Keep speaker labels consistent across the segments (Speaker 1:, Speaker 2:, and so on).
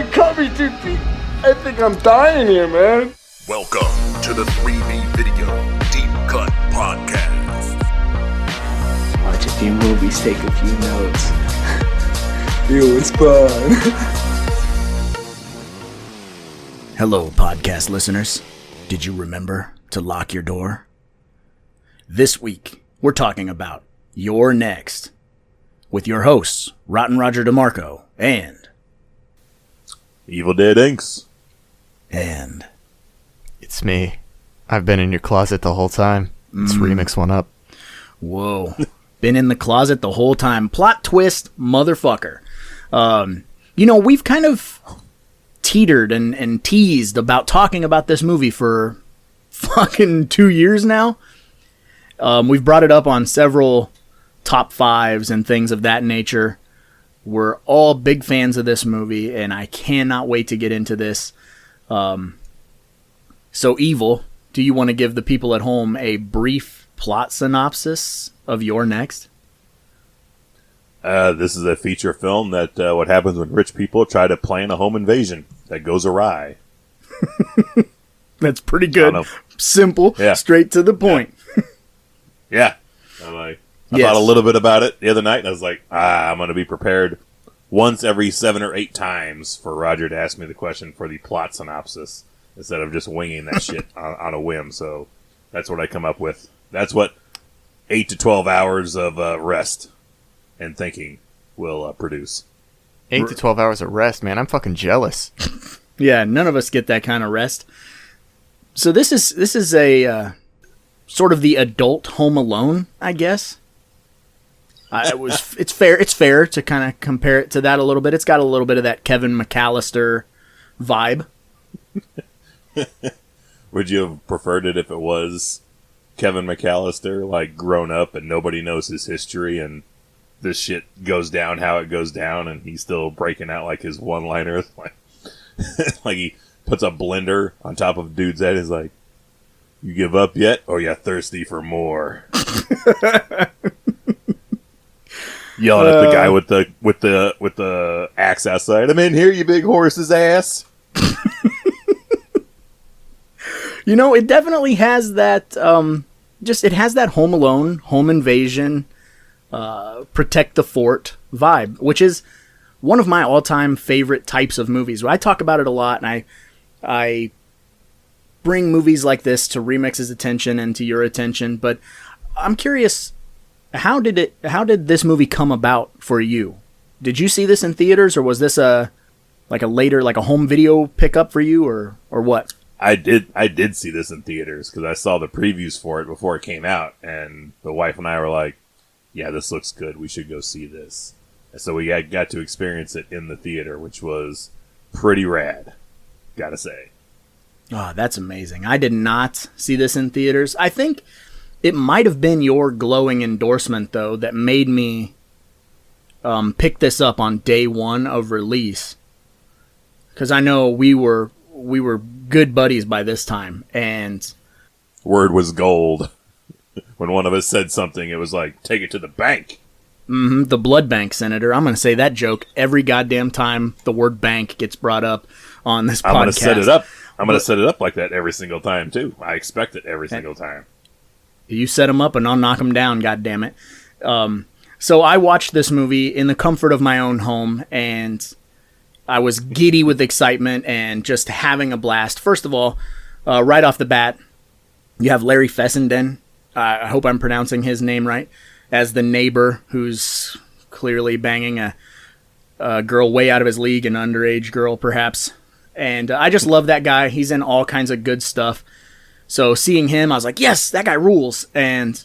Speaker 1: you cut me too deep. I think I'm dying here, man.
Speaker 2: Welcome to the 3B Video Deep Cut Podcast.
Speaker 3: Watch a few movies, take a few notes. It was fun.
Speaker 4: Hello, podcast listeners. Did you remember to lock your door? This week, we're talking about You're Next with your hosts, Rotten Roger DeMarco and
Speaker 5: Evil Dead Inks.
Speaker 4: And
Speaker 6: it's me. I've been in your closet the whole time. Let's remix one up.
Speaker 4: Whoa. Been in the closet the whole time. Plot twist, motherfucker. We've kind of teetered and teased about talking about this movie for fucking 2 years now. We've brought it up on several top fives and things of that nature. We're all big fans of this movie, and I cannot wait to get into this. So, Evil, do you want to give the people at home a brief plot synopsis of You're Next?
Speaker 5: This is a feature film that what happens when rich people try to plan a home invasion that goes awry.
Speaker 4: That's pretty good. Simple, yeah. Straight to the point.
Speaker 5: Yeah. I thought a little bit about it the other night, and I was like, I'm going to be prepared once every 7 or 8 times for Roger to ask me the question for the plot synopsis instead of just winging that shit on a whim. So that's what I come up with. That's what 8 to 12 hours of rest and thinking will produce.
Speaker 6: 8 to 12 hours of rest, man. I'm fucking jealous.
Speaker 4: Yeah, none of us get that kind of rest. So this is a sort of the adult Home Alone, I guess. It's fair to kind of compare it to that a little bit. It's got a little bit of that Kevin McAllister vibe.
Speaker 5: Would you have preferred it if it was Kevin McAllister, like grown up and nobody knows his history and this shit goes down how it goes down and he's still breaking out like his one-liner, like he puts a blender on top of dude's head, is like, you give up yet, or you thirsty for more? Yelling at the guy with the axe outside. I'm in here, you big horse's ass.
Speaker 4: It definitely has that. It has that Home Alone, home invasion, protect the fort vibe, which is one of my all-time favorite types of movies. I talk about it a lot, and I bring movies like this to Remix's attention and to your attention. But I'm curious, how did this movie come about for you? Did you see this in theaters, or was this a home video pickup for you, or what?
Speaker 5: I did see this in theaters because I saw the previews for it before it came out, and the wife and I were like, yeah, this looks good. We should go see this. And so we got to experience it in the theater, which was pretty rad, gotta say.
Speaker 4: Oh, that's amazing. I did not see this in theaters. I think it might have been your glowing endorsement, though, that made me pick this up on day one of release. Because I know we were good buddies by this time, and
Speaker 5: word was gold. When one of us said something, it was like, take it to the bank.
Speaker 4: Mm-hmm, the blood bank, Senator. I'm going to say that joke every goddamn time the word bank gets brought up on this podcast.
Speaker 5: I'm going to set it up. I'm going to set it up like that every single time, too. I expect it every single time.
Speaker 4: You set them up and I'll knock them down, goddammit. So I watched this movie in the comfort of my own home, and I was giddy with excitement and just having a blast. First of all, right off the bat, you have Larry Fessenden. I hope I'm pronouncing his name right, as the neighbor who's clearly banging a girl way out of his league, an underage girl perhaps. And I just love that guy. He's in all kinds of good stuff. So seeing him, I was like, yes, that guy rules. And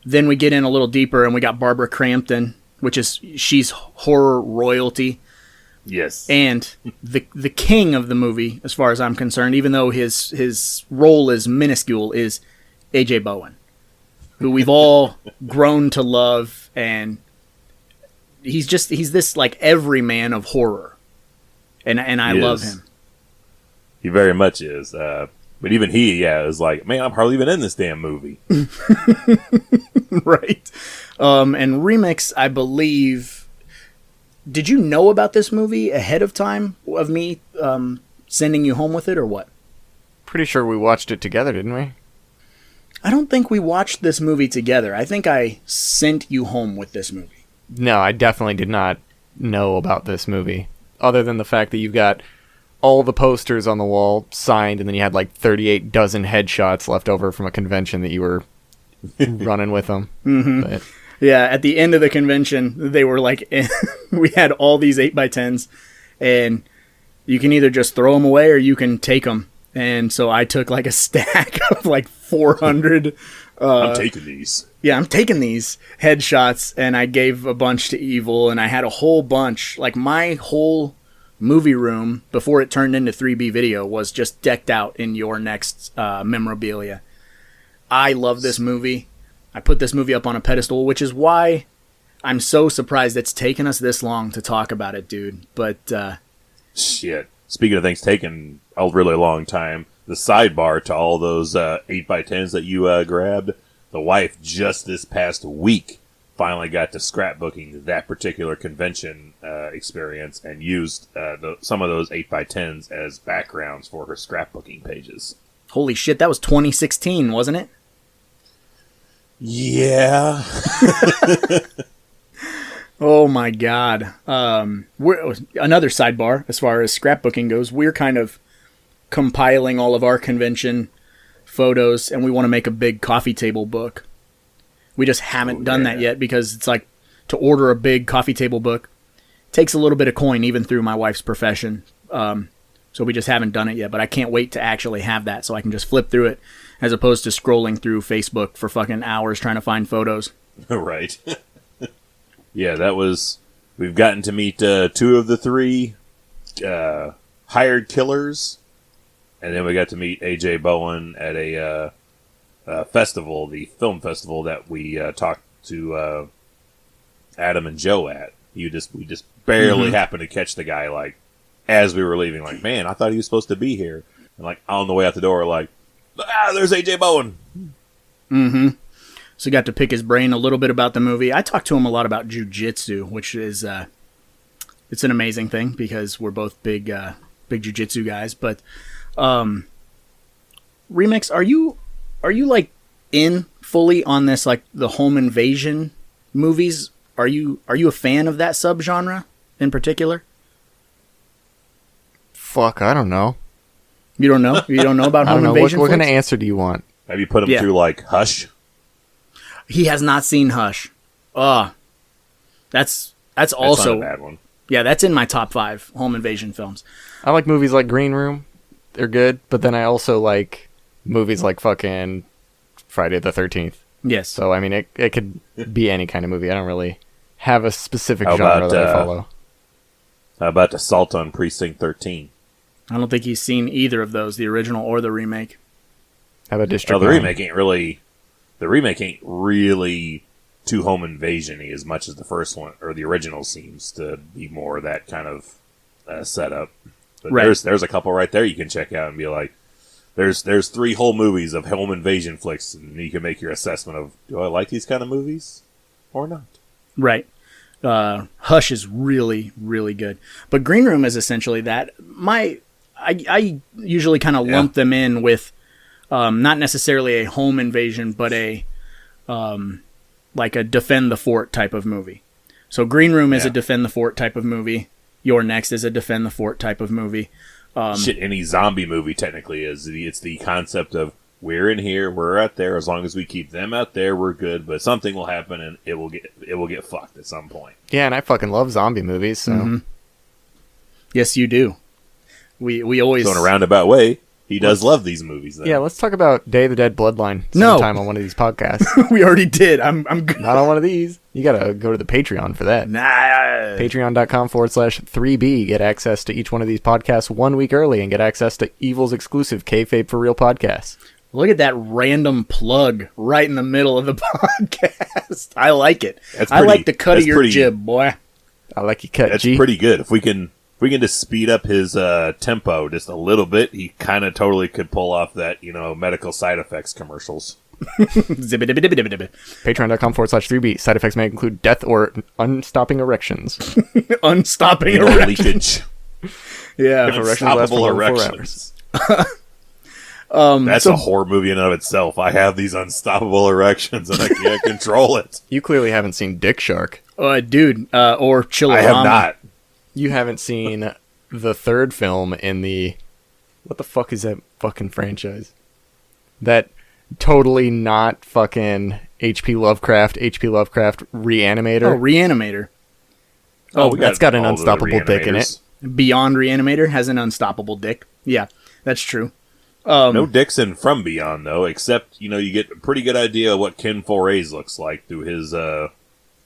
Speaker 4: then we get in a little deeper, and we got Barbara Crampton, she's horror royalty.
Speaker 5: Yes.
Speaker 4: And the king of the movie, as far as I'm concerned, even though his role is minuscule, is A.J. Bowen, who we've all grown to love, and he's this like everyman of horror, and I love him.
Speaker 5: He very much is. But even he, is like, man, I'm hardly even in this damn movie.
Speaker 4: Right. And Remix, I believe, did you know about this movie ahead of time of me sending you home with it, or what?
Speaker 6: Pretty sure we watched it together, didn't we?
Speaker 4: I don't think we watched this movie together. I think I sent you home with this movie.
Speaker 6: No, I definitely did not know about this movie. Other than the fact that you've got all the posters on the wall signed, and then you had like 38 dozen headshots left over from a convention that you were running with them.
Speaker 4: Mm-hmm.
Speaker 6: But
Speaker 4: yeah, at the end of the convention, they were like, we had all these 8x10s, and you can either just throw them away or you can take them. And so I took like a stack of like 400.
Speaker 5: I'm taking these.
Speaker 4: Yeah, I'm taking these headshots, and I gave a bunch to Evil, and I had a whole bunch. Like, my whole movie room, before it turned into 3B video, was just decked out in your next memorabilia. I love this movie. I put this movie up on a pedestal, which is why I'm so surprised it's taken us this long to talk about it, dude. But,
Speaker 5: shit. Speaking of things taking a really long time, the sidebar to all those 8x10s that you grabbed, the wife just this past week finally got to scrapbooking that particular convention experience and used some of those 8x10s as backgrounds for her scrapbooking pages.
Speaker 4: Holy shit, that was 2016, wasn't it?
Speaker 5: Yeah.
Speaker 4: Oh my god. Another sidebar as far as scrapbooking goes, we're kind of compiling all of our convention photos, and we want to make a big coffee table book. We just haven't done that yet, because it's like, to order a big coffee table book takes a little bit of coin, even through my wife's profession. So we just haven't done it yet, but I can't wait to actually have that so I can just flip through it as opposed to scrolling through Facebook for fucking hours trying to find photos.
Speaker 5: Right. Yeah, we've gotten to meet 2 of the 3 hired killers, and then we got to meet AJ Bowen at a festival, the film festival that we talked to Adam and Joe at. We just barely happened to catch the guy, like, as we were leaving, like, man, I thought he was supposed to be here. And, like, on the way out the door, like, there's AJ Bowen.
Speaker 4: Mm-hmm. So got to pick his brain a little bit about the movie. I talked to him a lot about jiu-jitsu, which is, it's an amazing thing because we're both big jiu-jitsu guys. But, Remix, are you like in fully on this, like the home invasion movies? Are you a fan of that subgenre in particular?
Speaker 6: fuck, I don't know.
Speaker 4: You don't know? You don't know about home invasion?
Speaker 6: What kind of answer do you want?
Speaker 5: Have you put him through, like, Hush?
Speaker 4: He has not seen Hush. That's also
Speaker 5: not a bad one.
Speaker 4: Yeah, that's in my top 5 home invasion films.
Speaker 6: I like movies like Green Room. They're good, but then I also like movies like fucking Friday the 13th.
Speaker 4: Yes.
Speaker 6: So, I mean, it could be any kind of movie. I don't really have a specific genre that I follow.
Speaker 5: How about Assault on Precinct 13?
Speaker 4: I don't think he's seen either of those, the original or the remake.
Speaker 6: How about District 9?
Speaker 5: The remake ain't really too home invasion-y as much as the first one, or the original seems to be more that kind of setup. But
Speaker 4: right.
Speaker 5: There's a couple right there you can check out and be like, there's 3 whole movies of home invasion flicks, and you can make your assessment of, do I like these kind of movies or not?
Speaker 4: Right. Hush is really, really good. But Green Room is essentially that. I usually kind of lump them in with not necessarily a home invasion, but a like a defend the fort type of movie. So Green Room is a defend the fort type of movie. Your Next is a defend the fort type of movie.
Speaker 5: Any zombie movie technically is. It's the concept of, we're in here, we're out there. As long as we keep them out there, we're good. But something will happen, and it will get fucked at some point.
Speaker 6: Yeah, and I fucking love zombie movies. So.
Speaker 4: Mm-hmm. Yes, you do. We always,
Speaker 5: so in a roundabout way, he does love these movies. Then.
Speaker 6: Yeah, let's talk about Day of the Dead Bloodline sometime on one of these podcasts.
Speaker 4: We already did. I'm good.
Speaker 6: Not on one of these. You gotta go to the Patreon for that.
Speaker 4: Nah.
Speaker 6: Patreon.com/3B. Get access to each one of these podcasts 1 week early and get access to Evil's exclusive Kayfabe for Real podcasts.
Speaker 4: Look at that random plug right in the middle of the podcast. I like it. I like the cut of your jib, boy.
Speaker 6: I like your cut,
Speaker 5: That's
Speaker 6: G.
Speaker 5: pretty good. If we can just speed up his tempo just a little bit, he kind of totally could pull off that, medical side effects commercials.
Speaker 4: Zibbidi-bidi-bidi-bidi.
Speaker 6: Patreon.com/3B. Side effects may include death or unstopping erections.
Speaker 4: Unstopping
Speaker 5: You know,
Speaker 4: erections.
Speaker 5: leakage.
Speaker 4: Yeah.
Speaker 6: If erections last for
Speaker 5: Unstoppable
Speaker 6: more than 4
Speaker 5: erections.
Speaker 6: hours.
Speaker 5: That's a horror movie in and of itself. I have these unstoppable erections and I can't control it.
Speaker 6: You clearly haven't seen Dick Shark.
Speaker 4: Dude, or Chillerama.
Speaker 5: I have not.
Speaker 6: You haven't seen the third film in the... What the fuck is that fucking franchise? That totally not fucking H.P. Lovecraft Reanimator.
Speaker 4: Oh, Reanimator.
Speaker 5: We
Speaker 6: that's got an
Speaker 5: all the
Speaker 6: unstoppable dick in it.
Speaker 5: Reanimators.
Speaker 4: Beyond Reanimator has an unstoppable dick. Yeah, that's true.
Speaker 5: No dicks in From Beyond, though, except, you get a pretty good idea of what Ken Foray's looks like through his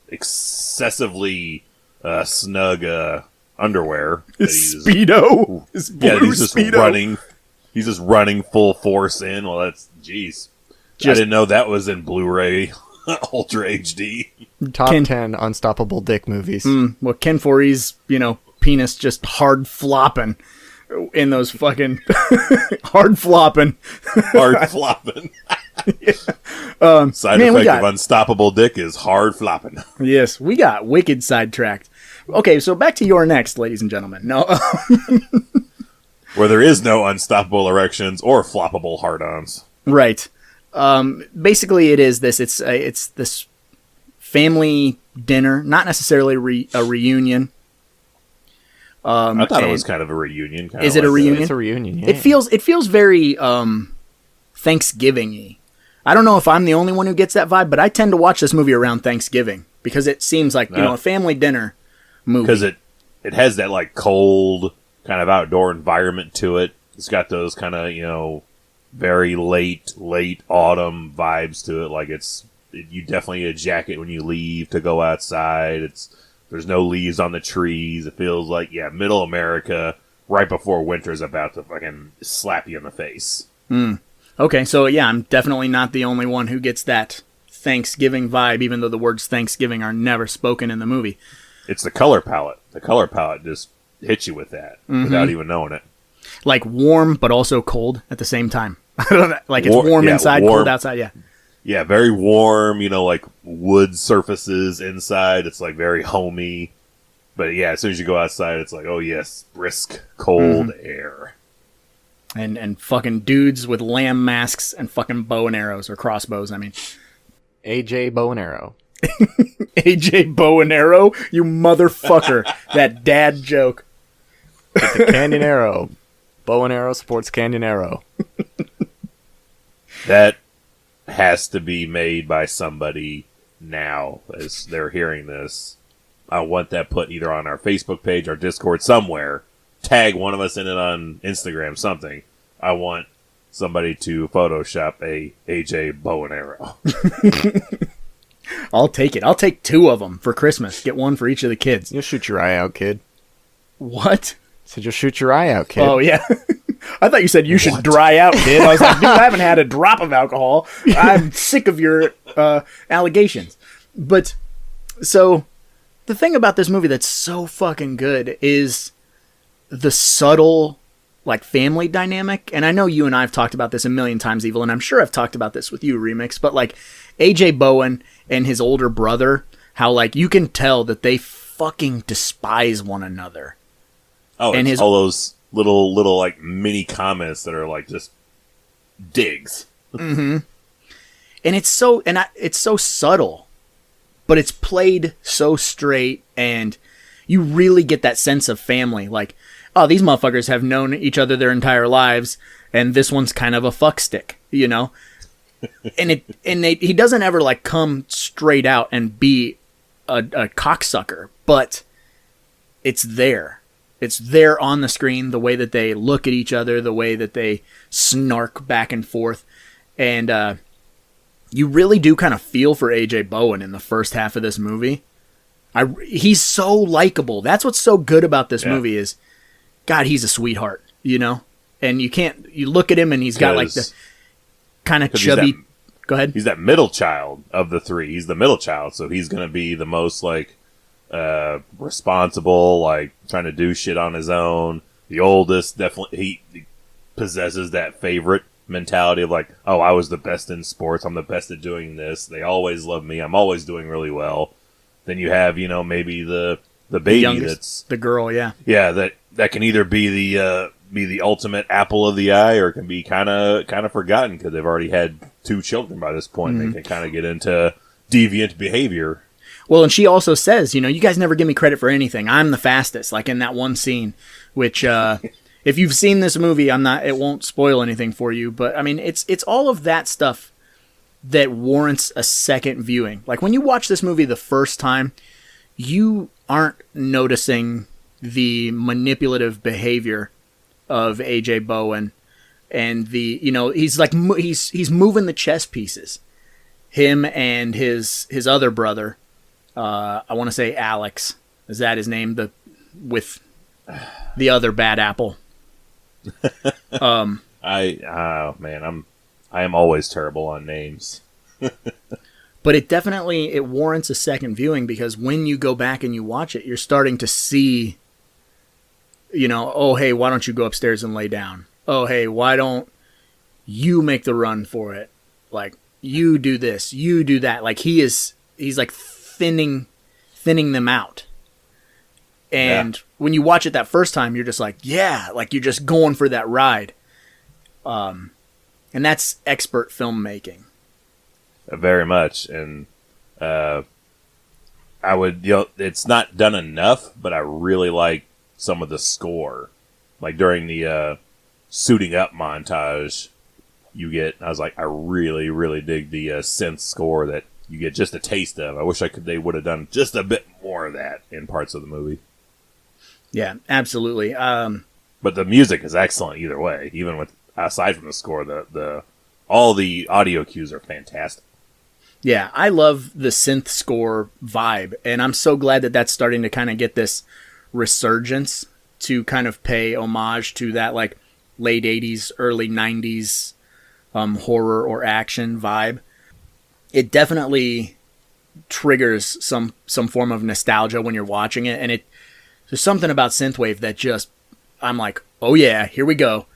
Speaker 5: excessively snug underwear.
Speaker 4: His Speedo. His blue
Speaker 5: He's just
Speaker 4: Speedo.
Speaker 5: running. He's just running full force in. Well, that's, jeez. I didn't know that was in Blu-ray Ultra HD.
Speaker 6: Top 10 unstoppable dick movies.
Speaker 4: Well, Ken Forey's, penis just hard flopping in those fucking hard flopping.
Speaker 5: Hard flopping. Side effect of unstoppable dick is hard flopping.
Speaker 4: Yes, we got wicked sidetracked. Okay, so back to your next, ladies and gentlemen. No,
Speaker 5: Where there is no unstoppable erections or floppable hard-ons.
Speaker 4: right. Basically, it is this. It's this family dinner, not necessarily a reunion.
Speaker 5: I thought it was kind of a reunion.
Speaker 4: Is it a reunion?
Speaker 6: It's a reunion, yeah.
Speaker 4: It feels very Thanksgiving-y. I don't know if I'm the only one who gets that vibe, but I tend to watch this movie around Thanksgiving because it seems like a family dinner movie.
Speaker 5: Because it has that like cold kind of outdoor environment to it. It's got those kind of very late autumn vibes to it. Like you definitely need a jacket when you leave to go outside. There's no leaves on the trees. It feels like middle America right before winter's about to fucking slap you in the face.
Speaker 4: Okay, so I'm definitely not the only one who gets that Thanksgiving vibe, even though the words Thanksgiving are never spoken in the movie.
Speaker 5: It's the color palette. The color palette just hits you with that without even knowing it.
Speaker 4: Like warm, but also cold at the same time. I don't know, like it's warm inside, cold outside, yeah.
Speaker 5: Yeah, very warm, like wood surfaces inside. It's like very homey. But as soon as you go outside, it's like, oh yes, brisk, cold air.
Speaker 4: And fucking dudes with lamb masks and fucking bow and arrows, or crossbows, I mean.
Speaker 6: AJ Bow and Arrow.
Speaker 4: AJ Bow and Arrow? You motherfucker. That dad joke.
Speaker 6: Get the Canyon Arrow. Bow and Arrow supports Canyon Arrow.
Speaker 5: That has to be made by somebody now as they're hearing this. I want that put either on our Facebook page, our Discord, somewhere. Tag one of us in it on Instagram, something. I want somebody to Photoshop a AJ Bow and Arrow.
Speaker 4: I'll take it. I'll take 2 of them for Christmas. Get one for each of the kids.
Speaker 6: You'll shoot your eye out, kid.
Speaker 4: What?
Speaker 6: So just shoot your eye out, kid.
Speaker 4: Oh, yeah. I thought you said you should dry out, kid. I was like, dude, I haven't had a drop of alcohol. I'm sick of your allegations. But, so, the thing about this movie that's so fucking good is the subtle, like, family dynamic. And I know you and I have talked about this a million times, Evil, and I'm sure I've talked about this with you, Remix. But, like, A.J. Bowen and his older brother, how, like, you can tell that they fucking despise one another.
Speaker 5: Oh,
Speaker 4: and
Speaker 5: all those little like mini comments that are like just digs.
Speaker 4: Mm-hmm. And it's so subtle, but it's played so straight, and you really get that sense of family. Like, oh, these motherfuckers have known each other their entire lives, and this one's kind of a fuckstick, And he doesn't ever like come straight out and be a cocksucker, but it's there. It's there on the screen, the way that they look at each other, the way that they snark back and forth. And you really do kind of feel for A.J. Bowen in the first half of this movie. He's so likable. That's what's so good about this movie is, God, he's a sweetheart, And you look at him and he's got like the kind of chubby... Go ahead.
Speaker 5: He's that middle child of the 3. He's the middle child, so he's going to be the most like... responsible, like trying to do shit on his own. The oldest, definitely, he possesses that favorite mentality of like, oh, I was the best in sports. I'm the best at doing this. They always love me. I'm always doing really well. Then you have, you know, maybe the baby
Speaker 4: youngest,
Speaker 5: that's
Speaker 4: the girl, yeah.
Speaker 5: Yeah, that can either be the ultimate apple of the eye, or it can be kind of forgotten because they've already had 2 children by this point. They can kind of get into deviant behavior.
Speaker 4: Well, and she also says, you know, you guys never give me credit for anything. I'm the fastest, like in that one scene, which, if you've seen this movie, it won't spoil anything for you, but I mean, it's all of that stuff that warrants a second viewing. Like when you watch this movie the first time, you aren't noticing the manipulative behavior of AJ Bowen and he's like, he's moving the chess pieces. Him and his other brother, I want to say Alex. Is that his name? With the other bad apple.
Speaker 5: I am always terrible on names.
Speaker 4: But it warrants a second viewing, because when you go back and you watch it, you're starting to see, you know, oh hey, why don't you go upstairs and lay down? Oh hey, why don't you make the run for it? Like, you do this, you do that. Like he's like thinning them out. And when you watch it that first time, you're just like, yeah, like you're just going for that ride. And that's expert filmmaking.
Speaker 5: Very much. And I would, you know, it's not done enough, but I really like some of the score. Like during the suiting up montage, I was like, I really, really dig the synth score that you get just a taste of. I wish they would have done just a bit more of that in parts of the movie.
Speaker 4: Yeah, absolutely.
Speaker 5: But the music is excellent either way. Even aside from the score, all the audio cues are fantastic.
Speaker 4: Yeah, I love the synth score vibe, and I'm so glad that that's starting to kind of get this resurgence to kind of pay homage to that like late 80s, early 90s horror or action vibe. It definitely triggers some form of nostalgia when you're watching it, and there's something about synthwave that just, I'm like, oh yeah, here we go.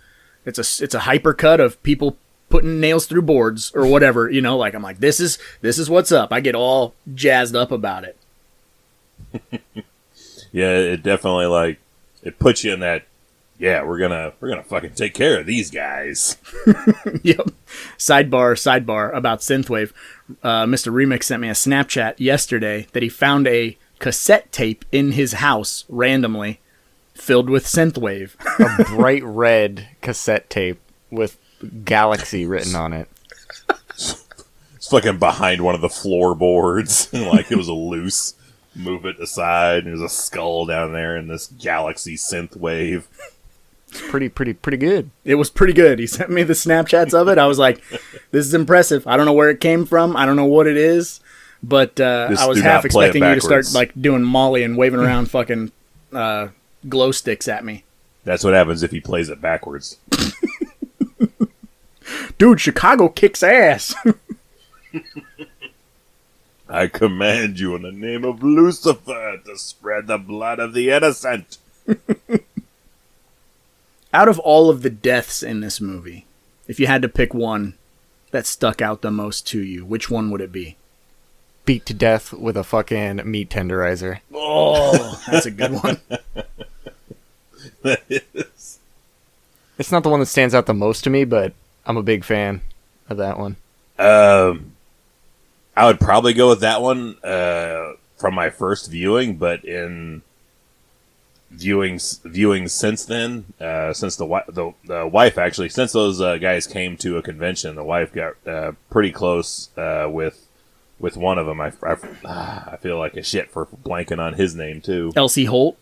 Speaker 4: It's a hyper cut of people putting nails through boards or whatever, you know, like I'm like, this is what's up. I get all jazzed up about it.
Speaker 5: Yeah, it definitely, like, it puts you in that, yeah, we're gonna fucking take care of these guys.
Speaker 4: Yep. Sidebar about synthwave. Mr. Remix sent me a Snapchat yesterday that he found a cassette tape in his house randomly filled with synthwave.
Speaker 6: A bright red cassette tape with Galaxy written on it.
Speaker 5: It's fucking behind one of the floorboards. Like it was a loose. Move it aside, and there's a skull down there in this Galaxy synthwave.
Speaker 6: It's pretty good.
Speaker 4: It was pretty good. He sent me the Snapchats of it. I was like, this is impressive. I don't know where it came from. I don't know what it is. But I was half expecting you to start like doing Molly and waving around fucking glow sticks at me.
Speaker 5: That's what happens if he plays it backwards.
Speaker 4: Dude, Chicago kicks ass.
Speaker 5: I command you in the name of Lucifer to spread the blood of the innocent.
Speaker 4: Out of all of the deaths in this movie, if you had to pick one that stuck out the most to you, which one would it be?
Speaker 6: Beat to death with a fucking meat tenderizer.
Speaker 4: Oh, that's a good one.
Speaker 5: That is.
Speaker 6: It's not the one that stands out the most to me, but I'm a big fan of that one.
Speaker 5: I would probably go with that one from my first viewing, but in viewing since then, since the wife actually, since those guys came to a convention, the wife got pretty close with one of them. I feel like a shit for blanking on his name too.
Speaker 4: Elsie Holt?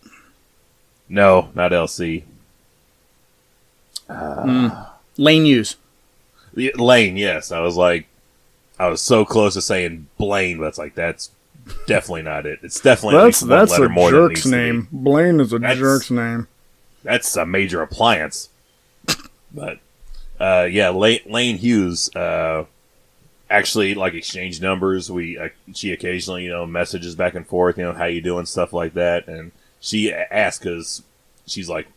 Speaker 5: No, not Elsie.
Speaker 4: Lane Hughes.
Speaker 5: Lane, yes. I was so close to saying Blaine, but it's like, that's definitely not it. It's definitely at least one letter more than it needs to be.
Speaker 1: That's a jerk's name. Blaine is a jerk's name.
Speaker 5: That's a major appliance. But, yeah, Lane Hughes, actually, like, exchanged numbers. She occasionally, messages back and forth, how you doing, stuff like that. And she asked, because she's like,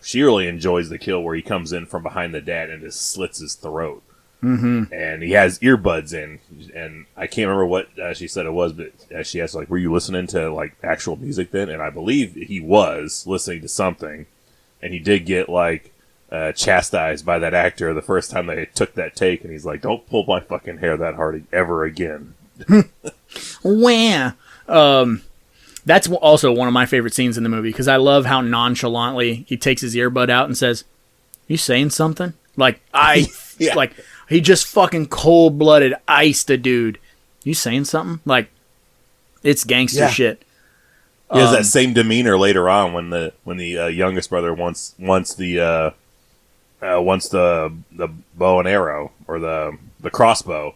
Speaker 5: she really enjoys the kill where he comes in from behind the dad and just slits his throat. Mm-hmm. And he has earbuds in, and I can't remember what she said it was, but she asked, like, were you listening to, like, actual music then? And I believe he was listening to something, and he did get, like, chastised by that actor the first time they took that take, and he's like, don't pull my fucking hair that hard ever again.
Speaker 4: Wah! That's also one of my favorite scenes in the movie, because I love how nonchalantly he takes his earbud out and says, you saying something? Like,
Speaker 5: Yeah.
Speaker 4: like, he just fucking cold-blooded iced a dude. You saying something? Like, it's gangster shit.
Speaker 5: He has that same demeanor later on when the youngest brother wants the bow and arrow or the crossbow,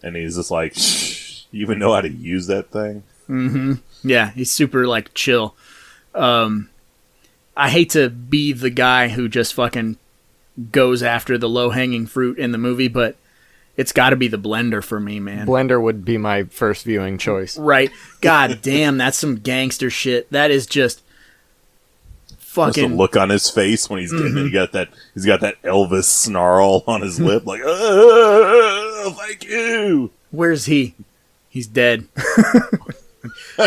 Speaker 5: and he's just like, shh, you even know how to use that thing?
Speaker 4: Mm-hmm. Yeah, he's super, like, chill. I hate to be the guy who just fucking goes after the low-hanging fruit in the movie, but it's got to be the blender for me, man.
Speaker 6: Blender would be my first viewing choice.
Speaker 4: Right. God damn, that's some gangster shit. That is just fucking...
Speaker 5: Just the look on his face when he's getting it. He's got that Elvis snarl on his lip, like, oh, thank you.
Speaker 4: Where's he? He's dead.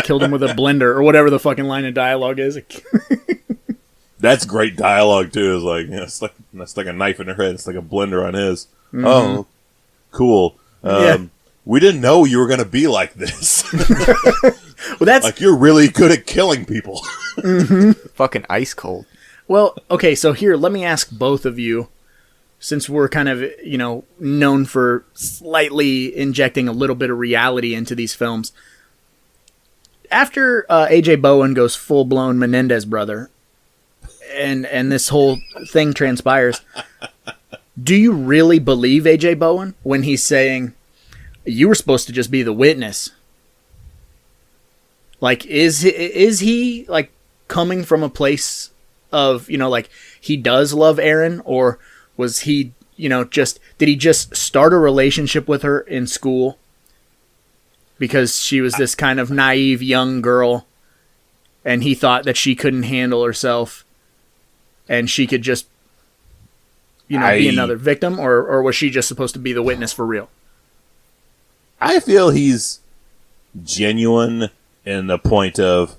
Speaker 4: Killed him with a blender, or whatever the fucking line of dialogue is.
Speaker 5: That's great dialogue too. It's like, it's like a knife in her head. It's like a blender on his. Mm-hmm. Oh, cool. We didn't know you were gonna be like this.
Speaker 4: Well, that's
Speaker 5: like, you're really good at killing people.
Speaker 4: Mm-hmm.
Speaker 6: Fucking ice cold.
Speaker 4: Well, okay. So here, let me ask both of you, since we're kind of, known for slightly injecting a little bit of reality into these films. After A.J. Bowen goes full-blown Menendez brother, and this whole thing transpires, do you really believe A.J. Bowen when he's saying, you were supposed to just be the witness? Like, is he, like, coming from a place of, like, he does love Erin, or was he, did he just start a relationship with her in school because she was this kind of naive young girl and he thought that she couldn't handle herself and she could just, be another victim, or was she just supposed to be the witness for real?
Speaker 5: I feel he's genuine in the point of,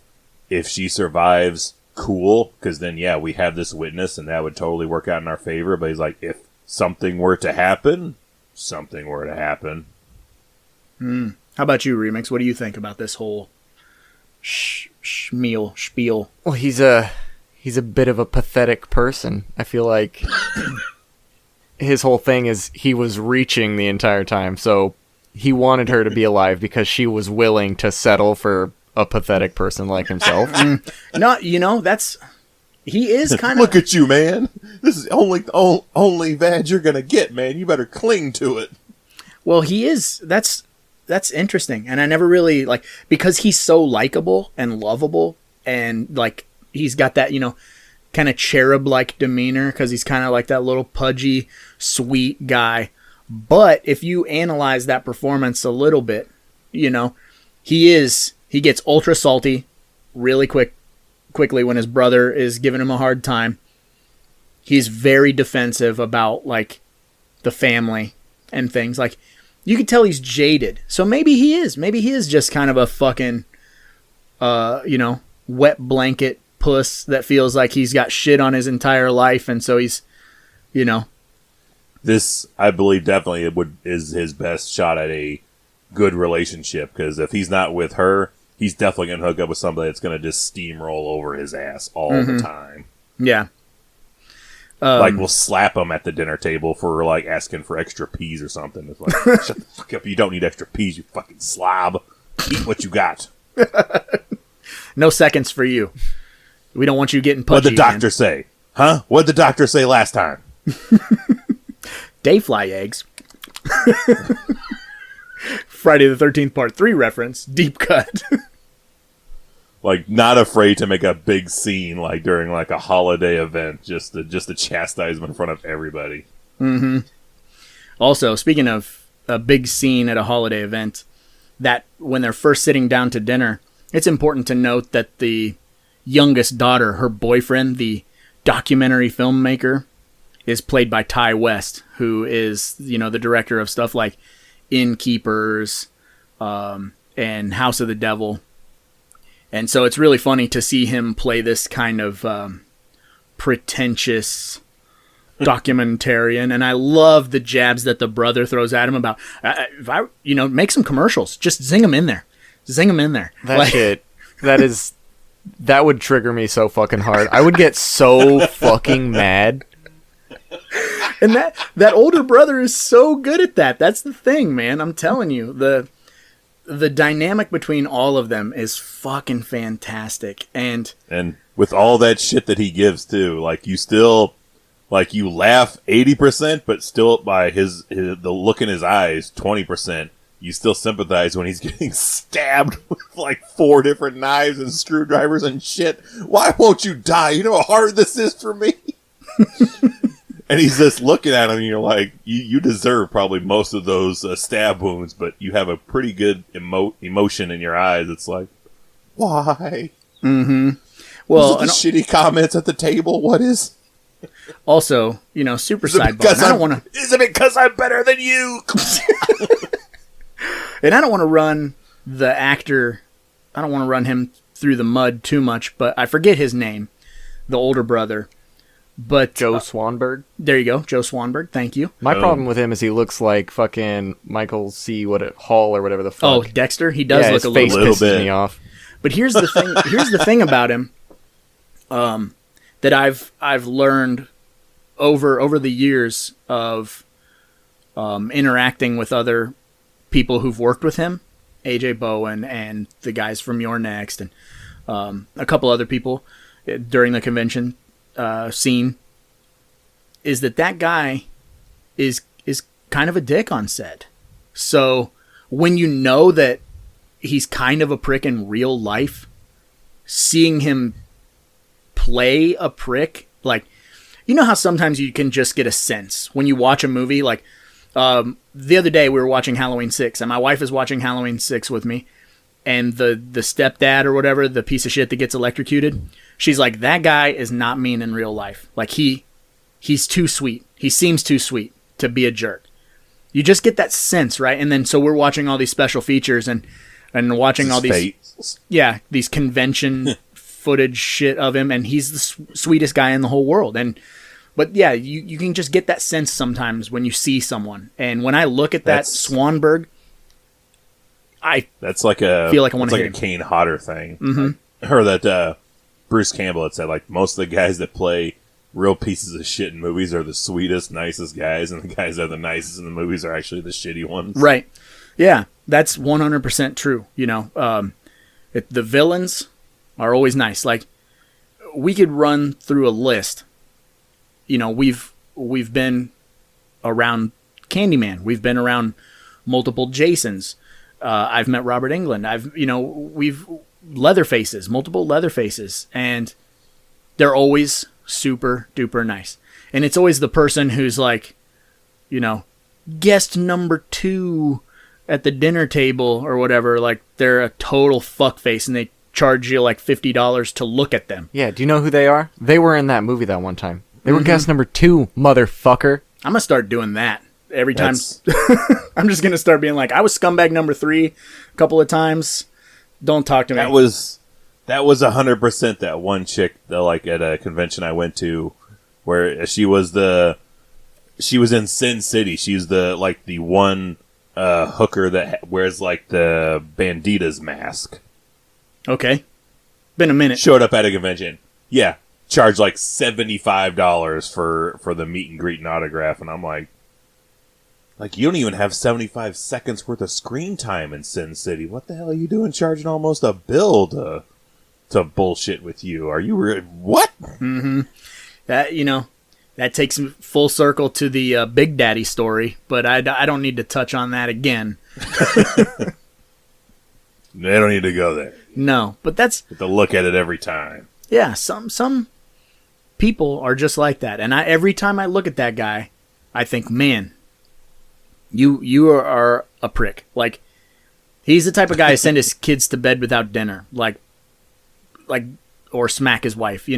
Speaker 5: if she survives, cool, because then, we have this witness, and that would totally work out in our favor. But he's like, if something were to happen, something were to happen.
Speaker 4: How about you, Remix? What do you think about this whole spiel?
Speaker 6: Well, he's a bit of a pathetic person. I feel like his whole thing is he was reaching the entire time, so he wanted her to be alive because she was willing to settle for a pathetic person like himself.
Speaker 4: No, he is kind of...
Speaker 5: Look at you, man. This is only bad you're gonna get, man. You better cling to it.
Speaker 4: Well, he is... That's interesting. And I never really, because he's so likable and lovable, and, he's got that, kind of cherub-like demeanor, because he's kind of like that little pudgy, sweet guy. But if you analyze that performance a little bit, he gets ultra salty really quickly when his brother is giving him a hard time. He's very defensive about, the family and things. You can tell he's jaded. So maybe he is. Maybe he is just kind of a fucking, wet blanket puss that feels like he's got shit on his entire life. And so he's,
Speaker 5: This, I believe, definitely is his best shot at a good relationship. Because if he's not with her, he's definitely going to hook up with somebody that's going to just steamroll over his ass all the time.
Speaker 4: Yeah.
Speaker 5: We'll slap him at the dinner table for, asking for extra peas or something. It's like, shut the fuck up. You don't need extra peas, you fucking slob. Eat what you got.
Speaker 4: No seconds for you. We don't want you getting pudgy.
Speaker 5: What'd the doctor say? Huh? What'd the doctor say last time?
Speaker 4: Dayfly eggs. Friday the 13th Part 3 reference. Deep cut.
Speaker 5: Not afraid to make a big scene, during, a holiday event, just to chastise him in front of everybody.
Speaker 4: Mm-hmm. Also, speaking of a big scene at a holiday event, that when they're first sitting down to dinner, it's important to note that the youngest daughter, her boyfriend, the documentary filmmaker is played by Ty West, who is, the director of stuff like Innkeepers and House of the Devil. And so it's really funny to see him play this kind of pretentious documentarian. And I love the jabs that the brother throws at him about, if I make some commercials, just zing them in there. Zing them in there.
Speaker 6: That would trigger me so fucking hard. I would get so fucking mad.
Speaker 4: And that older brother is so good at that. That's the thing, man. I'm telling you, the dynamic between all of them is fucking fantastic. And
Speaker 5: with all that shit that he gives too, like you still, like you laugh 80%, but still by the look in his eyes, 20%. You still sympathize when he's getting stabbed with like 4 different knives and screwdrivers and shit. Why won't you die? You know how hard this is for me? And he's just looking at him and you're like, you deserve probably most of those stab wounds, but you have a pretty good emotion in your eyes. It's like, why?
Speaker 4: Mm-hmm. Well,
Speaker 5: the shitty comments at the table. What is?
Speaker 4: Also, super sidebar. I don't want to.
Speaker 5: Is it because I'm better than you?
Speaker 4: And I don't want to run the actor, I don't want to run him through the mud too much, but I forget his name, the older brother. But
Speaker 6: Joe Swanberg?
Speaker 4: There you go, Joe Swanberg, thank you.
Speaker 6: My problem with him is he looks like fucking Michael C. Hall or whatever the fuck.
Speaker 4: Oh, Dexter? He does look a
Speaker 6: little bit. His face pisses me off.
Speaker 4: But here's the thing. Here's the thing about him that I've learned over the years of interacting with other people who've worked with him, AJ Bowen and the guys from Your Next and a couple other people during the convention scene, is that guy is kind of a dick on set. So when you know that he's kind of a prick in real life, seeing him play a prick, like, how sometimes you can just get a sense when you watch a movie, like, the other day we were watching Halloween 6 and my wife is watching Halloween 6 with me, and the stepdad or whatever, the piece of shit that gets electrocuted, she's like, that guy is not mean in real life. Like he's too sweet. He seems too sweet to be a jerk. You just get that sense, right? And then so we're watching all these special features and watching all these convention footage shit of him, and he's the sweetest guy in the whole world. But yeah, you can just get that sense sometimes when you see someone. And when I look at that Swanberg,
Speaker 5: that's like a
Speaker 4: feel like I want to
Speaker 5: hear
Speaker 4: like
Speaker 5: a Kane Hodder thing.
Speaker 4: Mm-hmm.
Speaker 5: I heard that Bruce Campbell had said like most of the guys that play real pieces of shit in movies are the sweetest, nicest guys, and the guys that are the nicest in the movies are actually the shitty ones. Right.
Speaker 4: Yeah, that's 100% true. The villains are always nice. Like, we could run through a list. We've been around Candyman. We've been around multiple Jasons. I've met Robert Englund. We've multiple Leatherfaces, and they're always super duper nice. And it's always the person who's like, guest number 2 at the dinner table or whatever. Like, they're a total fuckface and they charge you like $50 to look at them.
Speaker 6: Yeah, do you know who they are? They were in that movie that one time. They were guest number 2, motherfucker.
Speaker 4: I'm gonna start doing that every time. I'm just gonna start being like, I was scumbag number 3 a couple of times. Don't talk to me.
Speaker 5: That was 100% that one chick that, like, at a convention I went to, where she was in Sin City. She's the one hooker that wears like the banditas mask.
Speaker 4: Okay, been a minute.
Speaker 5: Showed up at a convention. Yeah. Charged like $75 for the meet and greet and autograph, and I'm like, you don't even have 75 seconds worth of screen time in Sin City. What the hell are you doing charging almost a bill to bullshit with you? Are you what?
Speaker 4: Mm-hmm. That takes full circle to the Big Daddy story, but I don't need to touch on that again.
Speaker 5: They don't need to go there.
Speaker 4: No, but that's...
Speaker 5: You have to look at it every time.
Speaker 4: Yeah, some people are just like that. And every time I look at that guy, I think, man, you are a prick. Like, he's the type of guy to send his kids to bed without dinner. Like, or smack his wife,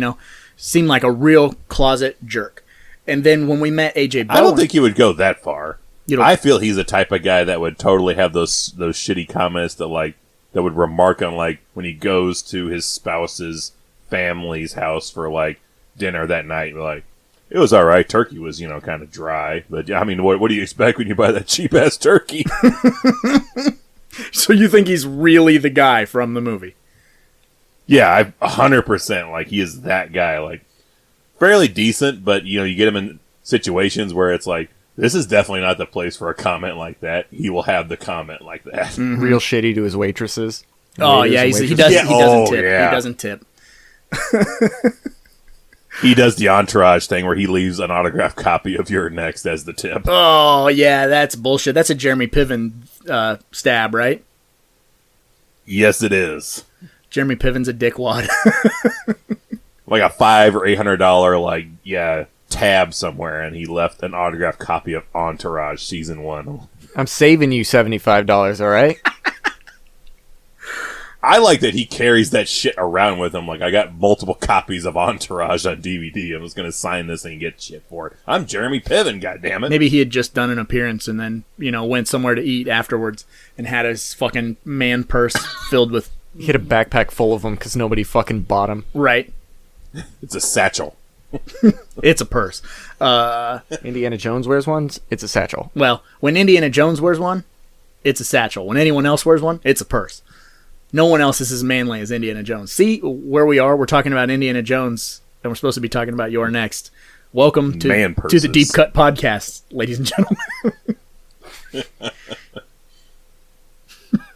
Speaker 4: seemed like a real closet jerk. And then when we met AJ Bowen,
Speaker 5: I don't think he would go that far.
Speaker 4: You
Speaker 5: I feel he's the type of guy that would totally have those shitty comments that would remark on like when he goes to his spouse's family's house for like dinner that night, like, it was all right. Turkey was, kind of dry, but I mean, what do you expect when you buy that cheap ass turkey?
Speaker 4: So you think he's really the guy from the movie?
Speaker 5: Yeah, 100%. Like, he is that guy. Like, fairly decent, but you get him in situations where it's like, this is definitely not the place for a comment like that. He will have the comment like that.
Speaker 4: Mm-hmm.
Speaker 6: Real shitty to his waitresses.
Speaker 4: Oh yeah, he doesn't tip.
Speaker 5: Yeah.
Speaker 4: He doesn't tip.
Speaker 5: He does the entourage thing where he leaves an autographed copy of You're Next as the tip.
Speaker 4: Oh yeah, that's bullshit. That's a Jeremy Piven stab, right?
Speaker 5: Yes, it is.
Speaker 4: Jeremy Piven's a dickwad.
Speaker 5: Like a $500 or $800 tab somewhere, and he left an autographed copy of Entourage Season 1.
Speaker 6: I'm saving you $75, all right?
Speaker 5: I like that he carries that shit around with him. Like, I got multiple copies of Entourage on DVD. I'm just going to sign this and get shit for it. I'm Jeremy Piven, goddammit.
Speaker 4: Maybe he had just done an appearance and then, went somewhere to eat afterwards and had his fucking man purse filled with...
Speaker 6: He had a backpack full of them because nobody fucking bought them.
Speaker 4: Right.
Speaker 5: It's a satchel.
Speaker 4: It's a purse.
Speaker 6: Indiana Jones wears one, it's a satchel.
Speaker 4: Well, when Indiana Jones wears one, it's a satchel. When anyone else wears one, it's a purse. No one else is as manly as Indiana Jones. See where we are? We're talking about Indiana Jones, and we're supposed to be talking about You're Next. Welcome to the Deep Cut Podcast, ladies and gentlemen.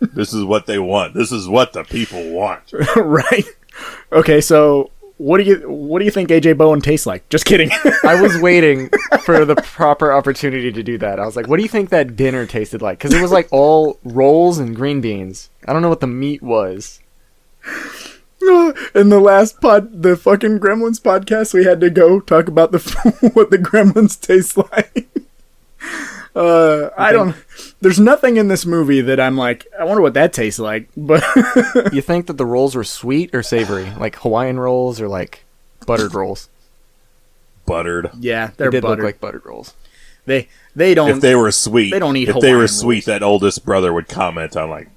Speaker 5: This is what they want. This is what the people want.
Speaker 4: Right. Okay, so what do you think AJ Bowen tastes like? Just kidding.
Speaker 6: I was waiting for the proper opportunity to do that. I was like, what do you think that dinner tasted like? Because it was like all rolls and green beans. I don't know what the meat was.
Speaker 4: In the last the fucking Gremlins podcast, we had to go talk about what the Gremlins taste like. There's nothing in this movie that I'm like, I wonder what that tastes like. But
Speaker 6: you think that the rolls were sweet or savory? Like Hawaiian rolls or like buttered rolls?
Speaker 5: Buttered.
Speaker 4: Yeah, they're
Speaker 6: they did
Speaker 4: buttered.
Speaker 6: Look like buttered rolls.
Speaker 4: They don't.
Speaker 5: If they were sweet,
Speaker 4: they don't eat
Speaker 5: If
Speaker 4: Hawaiian
Speaker 5: they were
Speaker 4: rolls.
Speaker 5: sweet, that oldest brother would comment on like,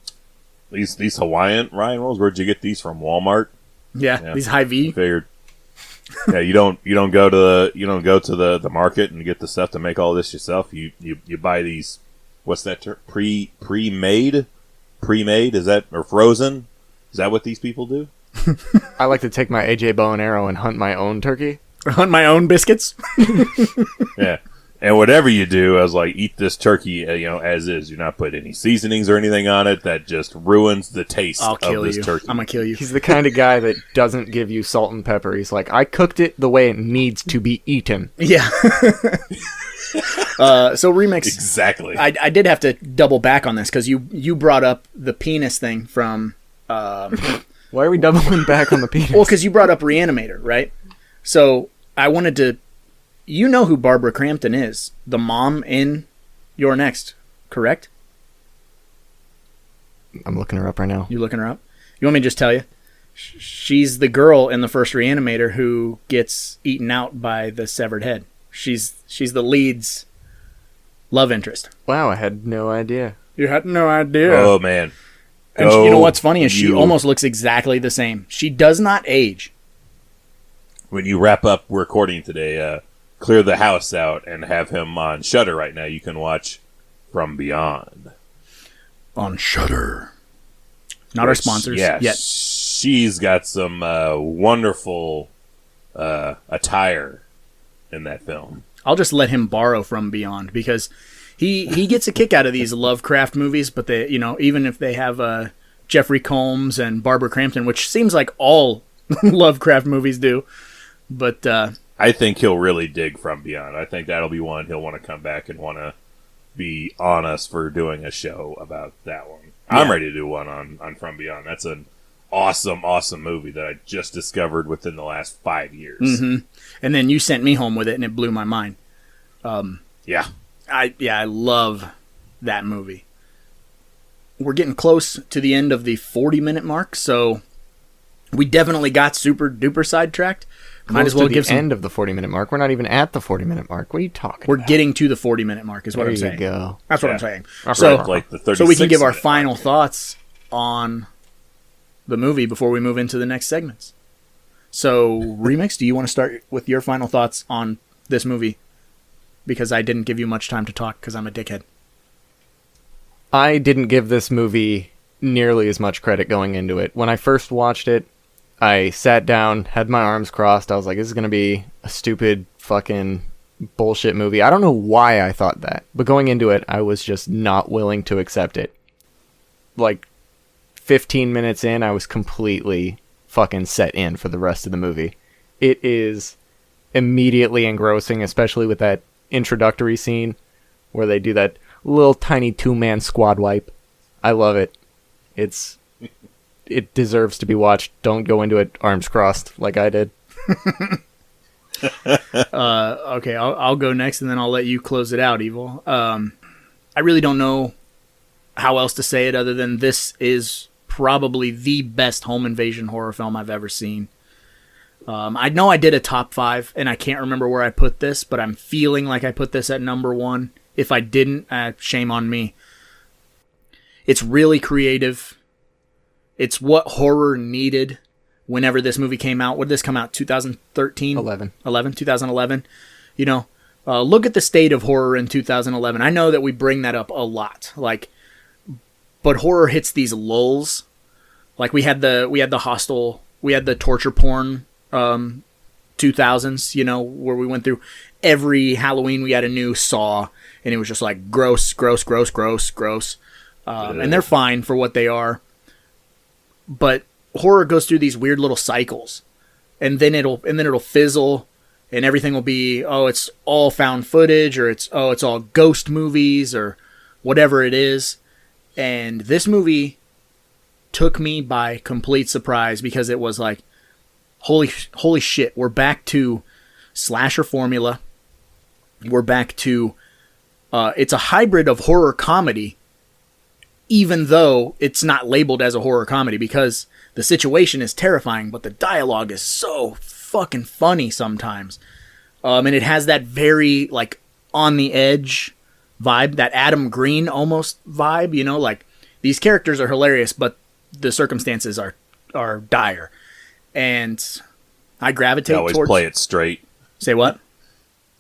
Speaker 5: these Hawaiian rolls. Where'd you get these from? Walmart.
Speaker 4: Yeah, these Hy-Vee.
Speaker 5: Figured. Yeah, you don't go to the market and get the stuff to make all this yourself. You buy these. What's that term? Pre-made? Is that, or frozen? Is that what these people do?
Speaker 6: I like to take my AJ bow and arrow and hunt my own turkey.
Speaker 4: Or hunt my own biscuits.
Speaker 5: Yeah. And whatever you do, I was like, eat this turkey, as is. You're not putting any seasonings or anything on it. That just ruins the taste of this turkey.
Speaker 4: I'm going to kill you.
Speaker 6: He's the kind of guy that doesn't give you salt and pepper. He's like, I cooked it the way it needs to be eaten.
Speaker 4: Yeah. So Remix.
Speaker 5: Exactly.
Speaker 4: I did have to double back on this because you brought up the penis thing from...
Speaker 6: Why are we doubling back on the penis?
Speaker 4: Well, because you brought up Reanimator, right? So I wanted to... You know who Barbara Crampton is, the mom in You're Next, correct?
Speaker 6: I'm looking her up right now.
Speaker 4: You looking her up? You want me to just tell you? She's the girl in the first Reanimator who gets eaten out by the severed head. She's the lead's love interest.
Speaker 6: Wow, I had no idea.
Speaker 4: You had no idea.
Speaker 5: Oh, man.
Speaker 4: And you know what's funny is she almost looks exactly the same. She does not age.
Speaker 5: When you wrap up recording today, clear the house out and have him on Shudder right now. You can watch From Beyond.
Speaker 4: On Shudder. Not our sponsors yet.
Speaker 5: She's got some wonderful attire in that film.
Speaker 4: I'll just let him borrow From Beyond because he gets a kick out of these Lovecraft movies, but they, even if they have Jeffrey Combs and Barbara Crampton, which seems like all Lovecraft movies do, but
Speaker 5: I think he'll really dig From Beyond. I think that'll be one he'll want to come back and want to be on us for doing a show about that one. Yeah. I'm ready to do one on From Beyond. That's an awesome, awesome movie that I just discovered within the last 5 years.
Speaker 4: Mm-hmm. And then you sent me home with it, and it blew my mind.
Speaker 5: Yeah.
Speaker 4: I love that movie. We're getting close to the end of the 40-minute mark, so we definitely got super duper sidetracked. Might as well
Speaker 6: to
Speaker 4: give
Speaker 6: the end of the 40-minute mark. We're not even at the 40-minute mark. What are you talking
Speaker 4: We're
Speaker 6: about?
Speaker 4: getting to the 40-minute mark is what
Speaker 6: There
Speaker 4: I'm
Speaker 6: you
Speaker 4: saying.
Speaker 6: go.
Speaker 4: That's what
Speaker 5: Yeah.
Speaker 4: I'm saying.
Speaker 6: So-
Speaker 5: Like the
Speaker 4: So we can give our
Speaker 5: 36-minute
Speaker 4: final
Speaker 5: mark.
Speaker 4: thoughts on the movie before we move into the next segments. So, Remix, do you want to start with your final thoughts on this movie? Because I didn't give you much time to talk because I'm a dickhead.
Speaker 6: I didn't give this movie nearly as much credit going into it. When I first watched it, I sat down, had my arms crossed. I was like, this is going to be a stupid fucking bullshit movie. I don't know why I thought that. But going into it, I was just not willing to accept it. Like, 15 minutes in, I was completely fucking set in for the rest of the movie. It is immediately engrossing, especially with that introductory scene where they do that little tiny 2-man squad wipe. I love it. It deserves to be watched. Don't go into it arms crossed like I did.
Speaker 4: Okay, I'll go next and then I'll let you close it out, Evil. I really don't know how else to say it other than this is probably the best home invasion horror film I've ever seen. I know I did a top 5 and I can't remember where I put this, but I'm feeling like I put this at number 1. If I didn't, shame on me. It's really creative. It's what horror needed whenever this movie came out. What did this come out? 2013? 2011. You know, look at the state of horror in 2011. I know that we bring that up a lot. But horror hits these lulls. Like we had the Hostel, we had the torture porn 2000s, you know, where we went through every Halloween we had a new Saw, and it was just like gross. And they're fine for what they are. But horror goes through these weird little cycles, and then it'll fizzle, and everything will be, oh, it's all found footage, or it's all ghost movies, or whatever it is. And this movie took me by complete surprise because it was like, holy shit, we're back to slasher formula. We're back to, it's a hybrid of horror comedy, even though it's not labeled as a horror comedy because the situation is terrifying, but the dialogue is so fucking funny sometimes. And it has that very, like, on the edge vibe, that Adam Green almost vibe, you know, like, these characters are hilarious, but the circumstances are dire. And I gravitate
Speaker 5: They always
Speaker 4: towards...
Speaker 5: play it straight.
Speaker 4: Say what?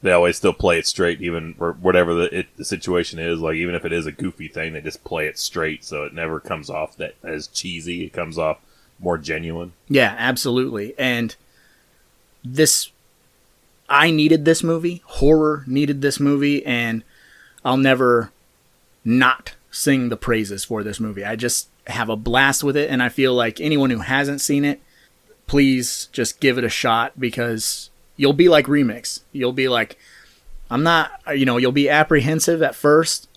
Speaker 5: They always still play it straight, even for whatever the situation is. Like, even if it is a goofy thing, they just play it straight, so it never comes off that as cheesy. It comes off more genuine.
Speaker 4: Yeah, absolutely. And I needed this movie. Horror needed this movie, and I'll never not sing the praises for this movie. I just have a blast with it, and I feel like anyone who hasn't seen it, please just give it a shot, because you'll be like Remix. You'll be like, you'll be apprehensive at first,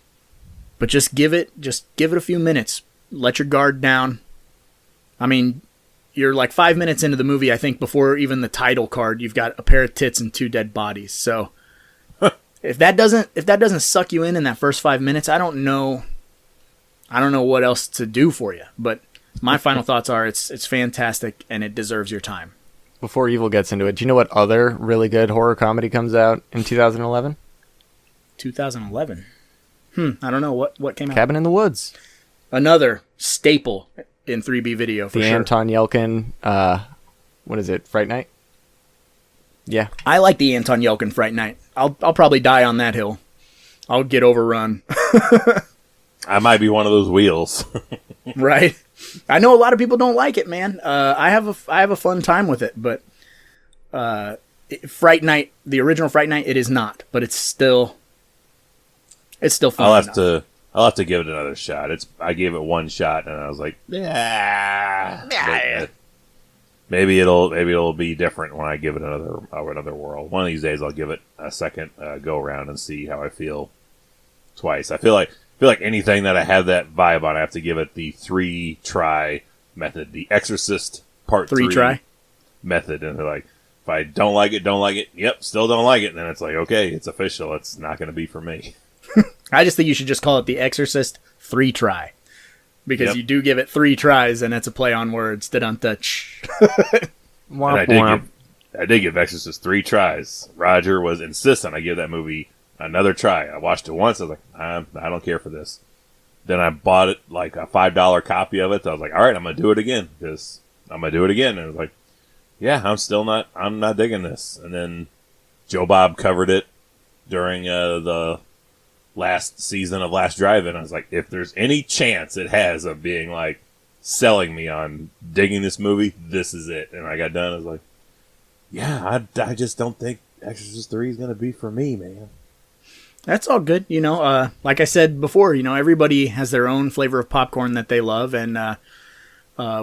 Speaker 4: but just give it a few minutes. Let your guard down. I mean, you're like 5 minutes into the movie, I think, before even the title card, you've got a pair of tits and 2 dead bodies. So if that doesn't suck you in that first 5 minutes, I don't know what else to do for you. But my final thoughts are it's fantastic and it deserves your time.
Speaker 6: Before Evil gets into it, do you know what other really good horror comedy comes out in 2011?
Speaker 4: 2011. I don't know what came out.
Speaker 6: Cabin in the Woods.
Speaker 4: Another staple in 3B video for
Speaker 6: The
Speaker 4: sure.
Speaker 6: Anton Yelkin, what is it, Fright Night? Yeah.
Speaker 4: I like the Anton Yelkin Fright Night. I'll probably die on that hill. I'll get overrun.
Speaker 5: I might be one of those wheels.
Speaker 4: Right? I know a lot of people don't like it, man. I have a fun time with it, but Fright Night, the original Fright Night, it is not, but it's still fun.
Speaker 5: I'll have to give it another shot. I gave it one shot and I was like, yeah. Maybe it'll be different when I give it another whirl. One of these days I'll give it a second go around and see how I feel twice. I feel like anything that I have that vibe on, I have to give it the 3-try method, the Exorcist Part 3
Speaker 4: try
Speaker 5: method. And they're like, if I don't like it, yep, still don't like it. And then it's like, okay, it's official. It's not going to be for me.
Speaker 4: I just think you should just call it the Exorcist 3-try. Because you do give it 3 tries, and it's a play on words. Da-dun-touch.
Speaker 5: And I did give Exorcist 3 tries. Roger was insistent I give that movie another try. I watched it once. I was like, I don't care for this. Then I bought it like a $5 copy of it. So I was like, all right, I'm going to do it again because I'm going to do it again. And I was like, yeah, I'm not digging this. And then Joe Bob covered it during the last season of Last Drive-In. I was like, if there's any chance it has of being like selling me on digging this movie, this is it. And I got done. I was like, yeah, I just don't think Exorcist 3 is going to be for me, man.
Speaker 4: That's all good. Like I said before, everybody has their own flavor of popcorn that they love. And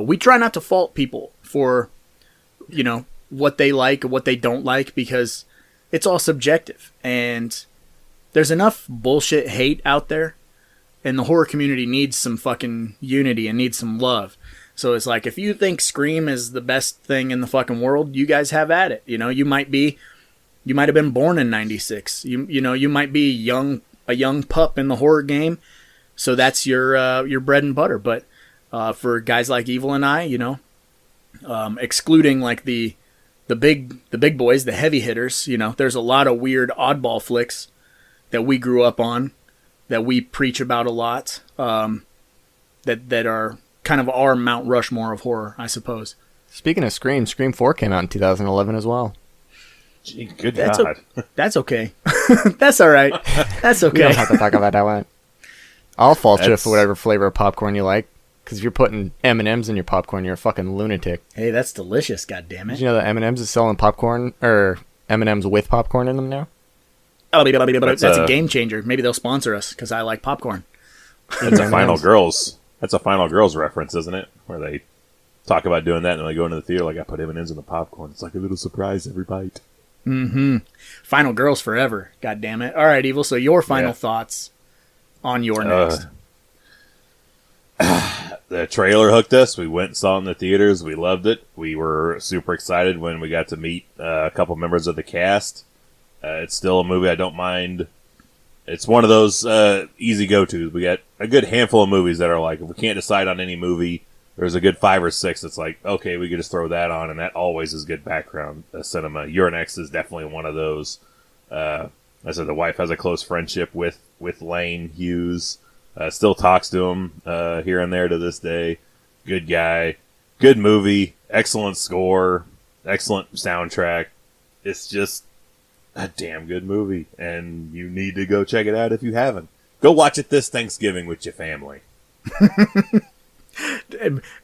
Speaker 4: we try not to fault people for, what they like or what they don't like, because it's all subjective. And there's enough bullshit hate out there. And the horror community needs some fucking unity and needs some love. So it's like, if you think Scream is the best thing in the fucking world, you guys have at it. You might have been born in 96. You might be a young pup in the horror game. So that's your bread and butter. But for guys like Evil and I, excluding like the big boys, the heavy hitters, there's a lot of weird oddball flicks that we grew up on, that we preach about a lot, that are kind of our Mount Rushmore of horror, I suppose.
Speaker 6: Speaking of Scream 4 came out in 2011 as well.
Speaker 5: Gee, good God.
Speaker 4: That's okay. That's all right. That's okay.
Speaker 6: We don't have to talk about that one. I'll fault you for whatever flavor of popcorn you like, because if you're putting M&Ms in your popcorn, you're a fucking lunatic.
Speaker 4: Hey, that's delicious, goddammit.
Speaker 6: Did you know that M&M's is selling popcorn, or M&M's with popcorn in them now?
Speaker 4: That's a game changer. Maybe they'll sponsor us, because I like popcorn.
Speaker 5: That's a Final Girls. That's a Final Girls reference, isn't it? Where they talk about doing that, and they go into the theater like, I put M&M's in the popcorn. It's like a little surprise every bite.
Speaker 4: Mm-hmm. Final Girls forever. God damn it. All right, Evil. So your final thoughts on your next.
Speaker 5: The trailer hooked us. We went and saw it in the theaters. We loved it. We were super excited when we got to meet a couple members of the cast. It's still a movie I don't mind. It's one of those easy go-tos. We got a good handful of movies that are like, if we can't decide on any movie, there's a good 5 or 6 that's like, okay, we could just throw that on, and that always is good background cinema. You're an X is definitely one of those. I said the wife has a close friendship with Lane Hughes. Still talks to him here and there to this day. Good guy. Good movie. Excellent score. Excellent soundtrack. It's just a damn good movie, and you need to go check it out if you haven't. Go watch it this Thanksgiving with your family.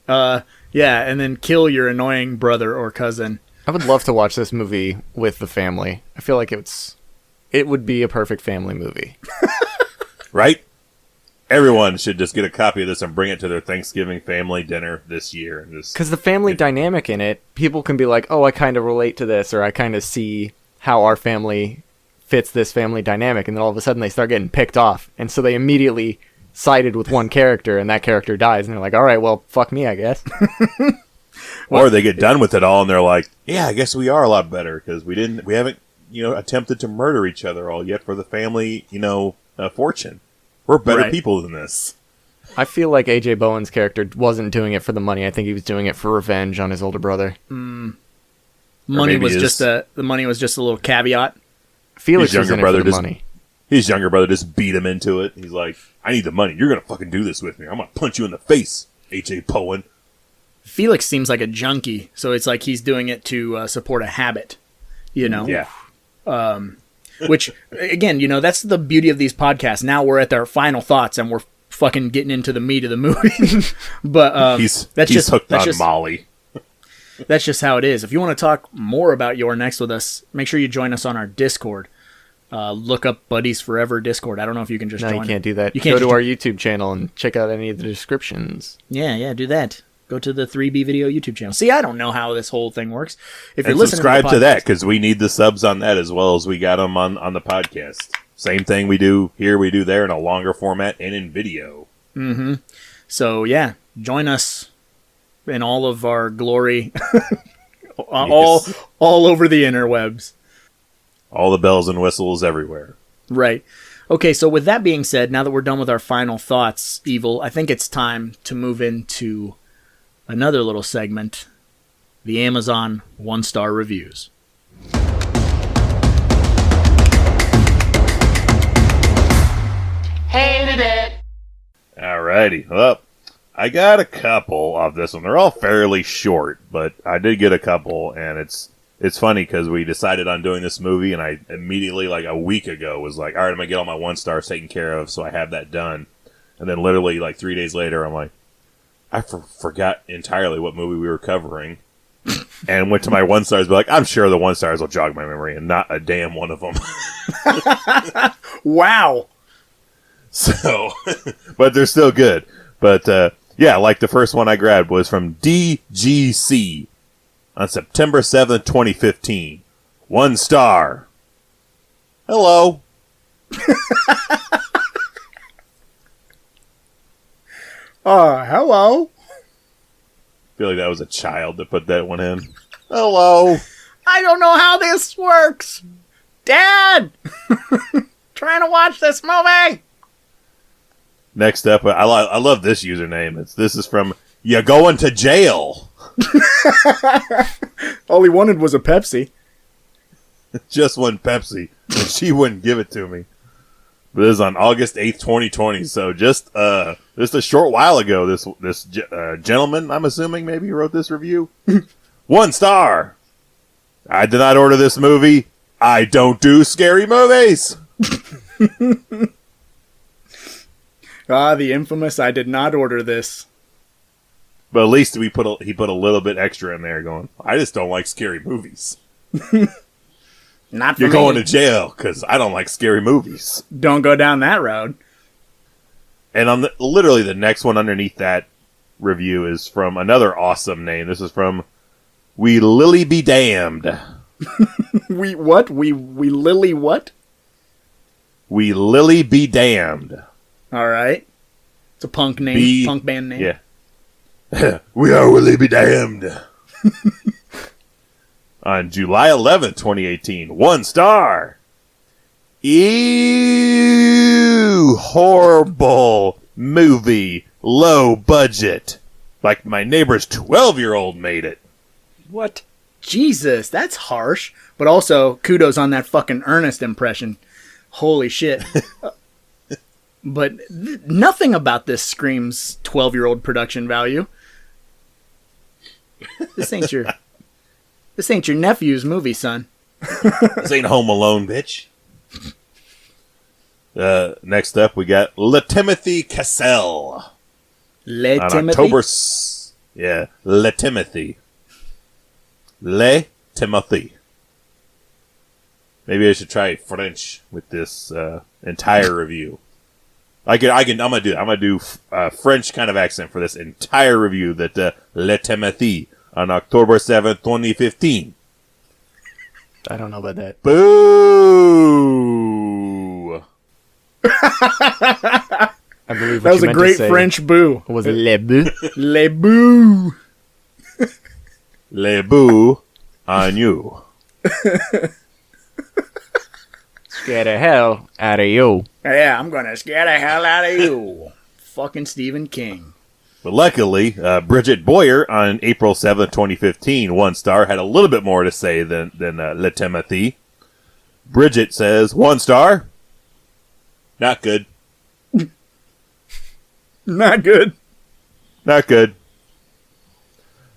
Speaker 4: Yeah, and then kill your annoying brother or cousin.
Speaker 6: I would love to watch this movie with the family. I feel like it would be a perfect family movie.
Speaker 5: Right? Everyone should just get a copy of this and bring it to their Thanksgiving family dinner this year.
Speaker 6: Because the family dynamic in it, people can be like, oh, I kind of relate to this, or I kind of see how our family fits this family dynamic, and then all of a sudden they start getting picked off, and so they immediately sided with one character, and that character dies, and they're like, all right, well, fuck me, I guess.
Speaker 5: Or they get done with it all, and they're like, yeah, I guess we are a lot better, because we haven't, attempted to murder each other all yet for the family, fortune. We're better people than this.
Speaker 6: I feel like A.J. Bowen's character wasn't doing it for the money. I think he was doing it for revenge on his older brother.
Speaker 4: Money was just a little caveat.
Speaker 6: Felix was in it for the money.
Speaker 5: His younger brother just beat him into it. He's like, I need the money. You're going to fucking do this with me. I'm going to punch you in the face, A.J. Bowen.
Speaker 4: Felix seems like a junkie, so it's like he's doing it to support a habit,
Speaker 5: Yeah.
Speaker 4: Which, again, that's the beauty of these podcasts. Now we're at our final thoughts, and we're fucking getting into the meat of the movie. But
Speaker 5: he's hooked on Molly.
Speaker 4: That's just how it is. If you want to talk more about your next with us, make sure you join us on our Discord. Look up Buddies Forever Discord. I don't know if you can just join.
Speaker 6: No, you can't do that. You can't go to our YouTube channel and check out any of the descriptions.
Speaker 4: Yeah, do that. Go to the 3B Video YouTube channel. See, I don't know how this whole thing works. If you're listening
Speaker 5: subscribe to that, because we need the subs on that as well as we got them on the podcast. Same thing we do here, we do there in a longer format and in video.
Speaker 4: Mm-hmm. So, yeah, join us in all of our glory, all over the interwebs.
Speaker 5: All the bells and whistles everywhere.
Speaker 4: Right. Okay, so with that being said, now that we're done with our final thoughts, Evil, I think it's time to move into another little segment, the Amazon 1-star reviews.
Speaker 5: Alrighty. Well, I got a couple of this one. They're all fairly short, but I did get a couple, and it's funny because we decided on doing this movie, and I immediately, like a week ago, was like, all right, I'm going to get all my 1-stars taken care of, so I have that done. And then literally, like 3 days later, I'm like, I forgot entirely what movie we were covering, and went to my 1-stars, but like, I'm sure the 1-stars will jog my memory, and not a damn one of them.
Speaker 4: Wow.
Speaker 5: So, but they're still good. But, yeah, like the first one I grabbed was from DGC on September 7th, 2015. 1 star. Hello.
Speaker 4: Hello.
Speaker 5: I feel like that was a child that put that one in. Hello.
Speaker 4: I don't know how this works. Dad! Trying to watch this movie.
Speaker 5: Next up, I love this username. This is from You Going to Jail.
Speaker 4: All he wanted was a Pepsi.
Speaker 5: Just one Pepsi, and she wouldn't give it to me. But this is on August 8th, 2020, so just a short while ago, this gentleman, I'm assuming, maybe wrote this review. 1 star. I did not order this movie. I don't do scary movies.
Speaker 4: The infamous I did not order this.
Speaker 5: But at least he put a little bit extra in there going, I just don't like scary movies.
Speaker 4: Not for
Speaker 5: You're
Speaker 4: me.
Speaker 5: going to jail because I don't like scary movies.
Speaker 4: Don't go down that road.
Speaker 5: And on literally the next one underneath that review is from another awesome name. This is from We Lily Be Damned.
Speaker 4: We what? We Lily what?
Speaker 5: We Lily Be Damned.
Speaker 4: All right. It's a punk name, punk band name.
Speaker 5: Yeah. We are Willie Be Damned. On July 11th, 2018. 1 star. Ew. Horrible movie. Low budget. Like my neighbor's 12-year-old made it.
Speaker 4: What? Jesus, that's harsh. But also, kudos on that fucking Ernest impression. Holy shit. But nothing about this screams 12-year-old production value. This ain't your nephew's movie, son.
Speaker 5: This ain't Home Alone, bitch. Next up, we got Le Timothy Cassell.
Speaker 4: Le
Speaker 5: on
Speaker 4: Timothy?
Speaker 5: October... Yeah, Le Timothy. Le Timothy. Maybe I should try French with this entire review. I'm gonna do French kind of accent for this entire review that Le Timothy on October 7th, 2015.
Speaker 6: I don't know about that.
Speaker 5: Boo!
Speaker 6: I believe what
Speaker 4: That was
Speaker 6: you
Speaker 4: a
Speaker 6: meant
Speaker 4: great
Speaker 6: to say
Speaker 4: French boo.
Speaker 6: was le boo.
Speaker 4: Le boo.
Speaker 5: Le boo on you.
Speaker 6: Scare the hell out of you.
Speaker 4: Yeah, I'm gonna scare the hell out of you. Fucking Stephen King.
Speaker 5: But luckily, Bridget Boyer on April 7th, 2015, 1 star, had a little bit more to say than Le Timothy. Bridget says, 1 star. Not good.
Speaker 4: Not good.
Speaker 5: Not good.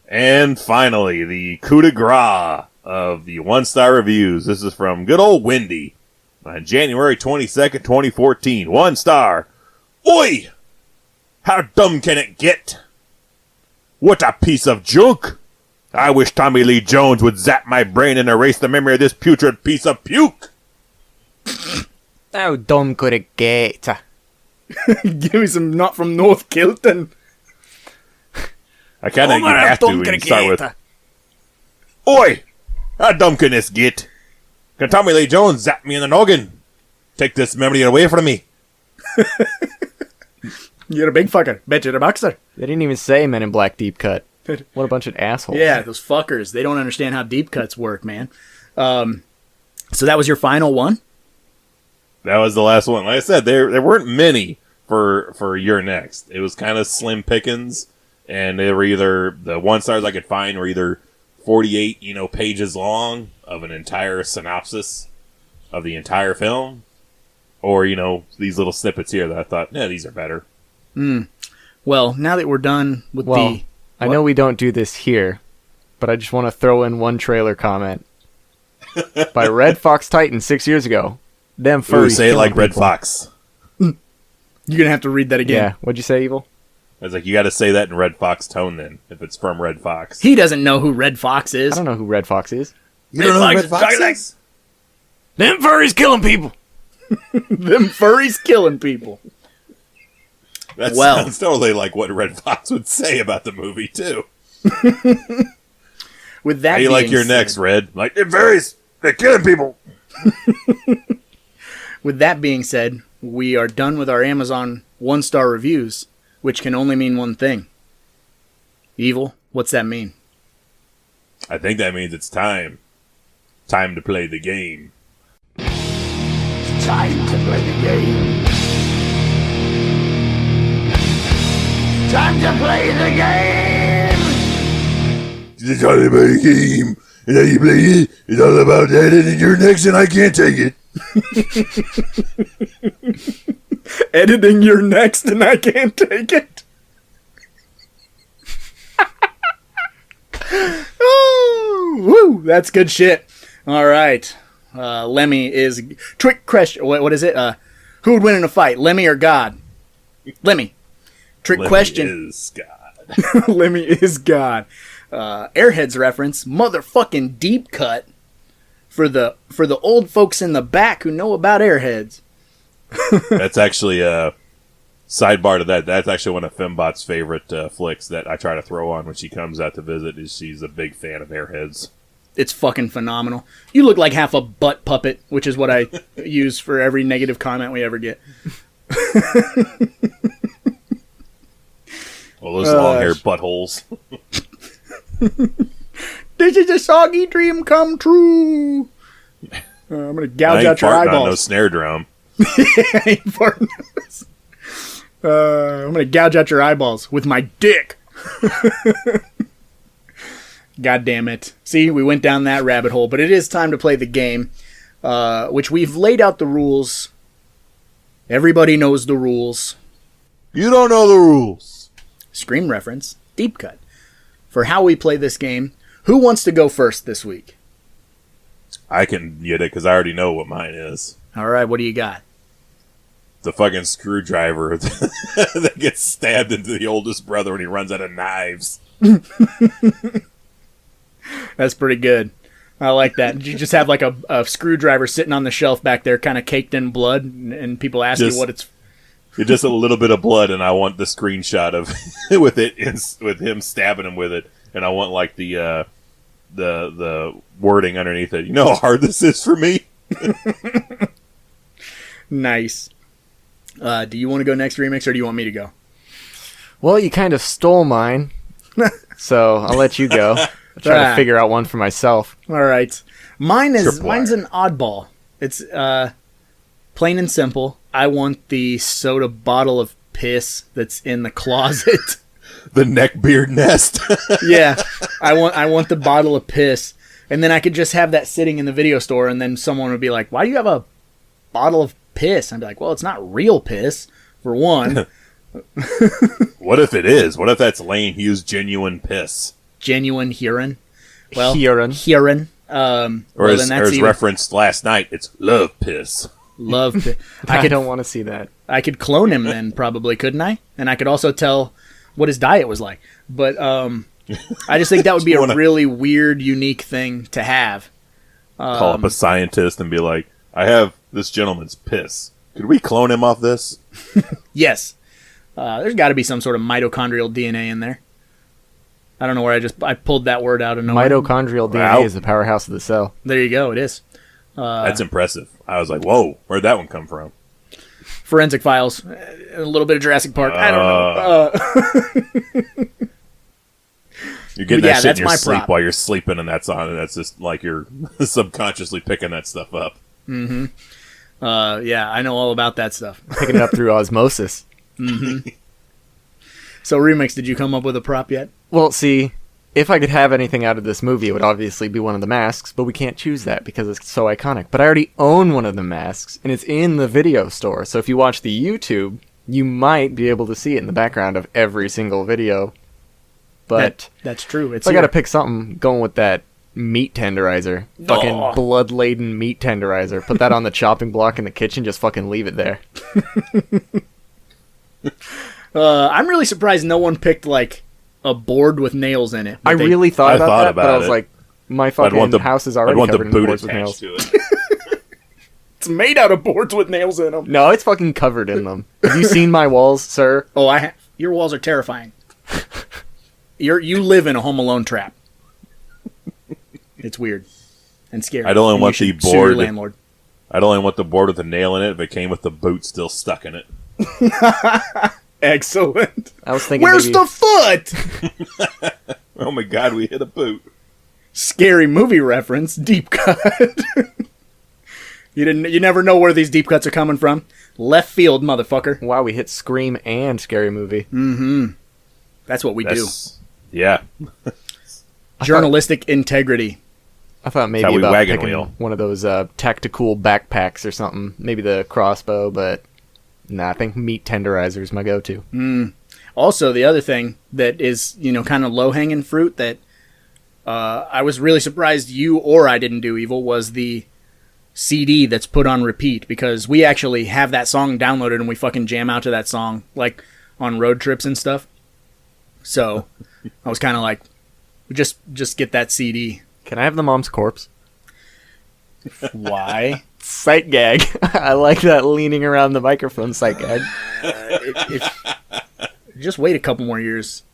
Speaker 5: And finally, the coup de grace of the 1-star reviews. This is from good old Wendy on January 22nd, 2014. 1 star. Oi! How dumb can it get? What a piece of junk! I wish Tommy Lee Jones would zap my brain and erase the memory of this putrid piece of puke!
Speaker 6: How dumb could it get?
Speaker 4: Give me some not from North Kilton.
Speaker 5: I kind of have to and start with, Oi! How dumb can this get? Can Tommy Lee Jones zap me in the noggin? Take this memory away from me.
Speaker 4: You're a big fucker. Bet you're a boxer.
Speaker 6: They didn't even say Men in Black Deep Cut. What a bunch of assholes.
Speaker 4: Yeah, those fuckers. They don't understand how deep cuts work, man. So that was your final one?
Speaker 5: That was the last one. Like I said, there weren't many for your next. It was kind of slim pickings, and they were either the 1 stars I could find were either 48, pages long of an entire synopsis of the entire film, or, these little snippets here that I thought, these are better.
Speaker 4: Well, now that we're done with
Speaker 6: I know we don't do this here, but I just want to throw in one trailer comment by Red Fox Titan 6 years ago. Them furries.
Speaker 5: Ooh, say it like
Speaker 6: people.
Speaker 5: Red Fox.
Speaker 4: You're going to have to read that again.
Speaker 6: Yeah. What'd you say, Evil?
Speaker 5: I was like, you got to say that in Red Fox tone then, if it's from Red Fox.
Speaker 4: He doesn't know who Red Fox is.
Speaker 6: I don't know who Red Fox is.
Speaker 5: You don't know who Red Fox is?
Speaker 6: Them furries killing people.
Speaker 4: Them furries killing people.
Speaker 5: That sounds totally like what Red Fox would say about the movie, too.
Speaker 4: With that
Speaker 5: How you like your next, Red? Like, them furries, they're killing people.
Speaker 4: With that being said, we are done with our Amazon 1-star reviews, which can only mean one thing. Evil, what's that mean?
Speaker 5: I think that means it's time. Time to play the game.
Speaker 1: Time to play the game. Time to play the game.
Speaker 5: It's time to play the game. And how you play it, it's all about that, and you're next, and I can't take it.
Speaker 4: Editing your next and I can't take it. Oh, woo, that's good shit. All right. Lemmy is... Trick question. What is it? Who would win in a fight, Lemmy or God? Lemmy. Trick question.
Speaker 5: Lemmy is God.
Speaker 4: Lemmy is God. Airheads reference. Motherfucking deep cut. For the old folks in the back who know about Airheads.
Speaker 5: That's actually a sidebar to that. That's actually one of Fembot's favorite flicks that I try to throw on when she comes out to visit. Is she's a big fan of Airheads.
Speaker 4: It's fucking phenomenal. You look like half a butt puppet, which is what I use for every negative comment we ever get.
Speaker 5: Well, those long-haired buttholes.
Speaker 4: This is a soggy dream come true. I'm gonna gouge out your eyeballs.
Speaker 5: On no snare drum.
Speaker 4: I ain't farting. I'm gonna gouge out your eyeballs with my dick. God damn it. See, we went down that rabbit hole, but it is time to play the game, which we've laid out the rules. Everybody knows the rules.
Speaker 5: You don't know the rules.
Speaker 4: Scream reference, deep cut. For how we play this game, who wants to go first this week?
Speaker 5: I can get it because I already know what mine is.
Speaker 4: All right, what do you got?
Speaker 5: The fucking screwdriver that gets stabbed into the oldest brother when he runs out of knives.
Speaker 4: That's pretty good. I like that. You just have like a screwdriver sitting on the shelf back there, kind of caked in blood, and people ask you what it's...
Speaker 5: It's just a little bit of blood, and I want the screenshot of with him stabbing him with it, and I want like the wording underneath it. You know how hard this is for me?
Speaker 4: Nice. Do you want to go next, Remix, or do you want me to go?
Speaker 6: Well, you kind of stole mine, so I'll let you go. I'll try to figure out one for myself.
Speaker 4: All right. Mine's an oddball. It's plain and simple. I want the soda bottle of piss that's in the closet.
Speaker 5: The neckbeard nest.
Speaker 4: Yeah. I want the bottle of piss. And then I could just have that sitting in the video store, and then someone would be like, why do you have a bottle of piss? I'd be like, well, it's not real piss, for one.
Speaker 5: What if it is? What if that's Lane Hughes' genuine piss?
Speaker 4: Genuine urine. Well,
Speaker 6: urine.
Speaker 5: Or as referenced last night, it's love piss.
Speaker 4: Love piss.
Speaker 6: I don't want to see that.
Speaker 4: I could clone him then, probably, couldn't I? And I could also tell what his diet was like. But I just think that would be a really weird, unique thing to have.
Speaker 5: Call up a scientist and be like, I have this gentleman's piss. Could we clone him off this?
Speaker 4: Yes. There's got to be some sort of mitochondrial DNA in there. I don't know where I pulled that word out of nowhere.
Speaker 6: Mitochondrial DNA is the powerhouse of the cell.
Speaker 4: There you go. It is.
Speaker 5: That's impressive. I was like, whoa, where'd that one come from?
Speaker 4: Forensic Files. A little bit of Jurassic Park. I don't know.
Speaker 5: You're getting that shit in your sleep while you're sleeping, and that's on, and that's just like you're subconsciously picking that stuff up.
Speaker 4: Mm-hmm. Yeah, I know all about that stuff.
Speaker 6: Picking it up through osmosis.
Speaker 4: Mm-hmm. So, Remix, did you come up with a prop yet?
Speaker 6: Well, see, If I could have anything out of this movie, it would obviously be one of the masks, but we can't choose that because it's so iconic. But I already own one of the masks, and it's in the video store. So if you watch the YouTube, you might be able to see it in the background of every single video. But
Speaker 4: that's true. It's
Speaker 6: I got to pick something, going with that meat tenderizer. Fucking blood-laden meat tenderizer. Put that on the chopping block in the kitchen, just fucking leave it there.
Speaker 4: I'm really surprised no one picked, like, a board with nails in it.
Speaker 6: I really thought about that, but I was
Speaker 5: it.
Speaker 6: like, my fucking house is already covered in boards with nails.
Speaker 5: To it.
Speaker 4: It's made out of boards with nails in them.
Speaker 6: No, it's fucking covered in them. Have you seen my walls, sir?
Speaker 4: Oh, your walls are terrifying. You live in a Home Alone trap. It's weird and scary.
Speaker 5: I'd only want the
Speaker 4: sue your
Speaker 5: board.
Speaker 4: landlord.
Speaker 5: I'd only want the board with a nail in it if it came with the boot still stuck in it.
Speaker 4: Excellent.
Speaker 6: I was thinking,
Speaker 4: where's the foot?
Speaker 5: Oh my god, we hit a boot.
Speaker 4: Scary movie reference. Deep cut. You never know where these deep cuts are coming from. Left field, motherfucker.
Speaker 6: Wow, we hit Scream and Scary Movie.
Speaker 4: Mm-hmm. That's what we do.
Speaker 5: Yeah.
Speaker 4: Journalistic integrity.
Speaker 6: I thought maybe about picking one of those tactical backpacks or something. Maybe the crossbow, but nah, I think meat tenderizer is my go-to.
Speaker 4: Also, the other thing that is, kind of low-hanging fruit that I was really surprised you or I didn't do, Evil, was the CD that's put on repeat, because we actually have that song downloaded and we fucking jam out to that song, like, on road trips and stuff. So, I was kind of like, just get that CD.
Speaker 6: Can I have the mom's corpse?
Speaker 4: Why?
Speaker 6: Sight gag. I like that leaning around the microphone sight gag.
Speaker 4: Just wait a couple more years.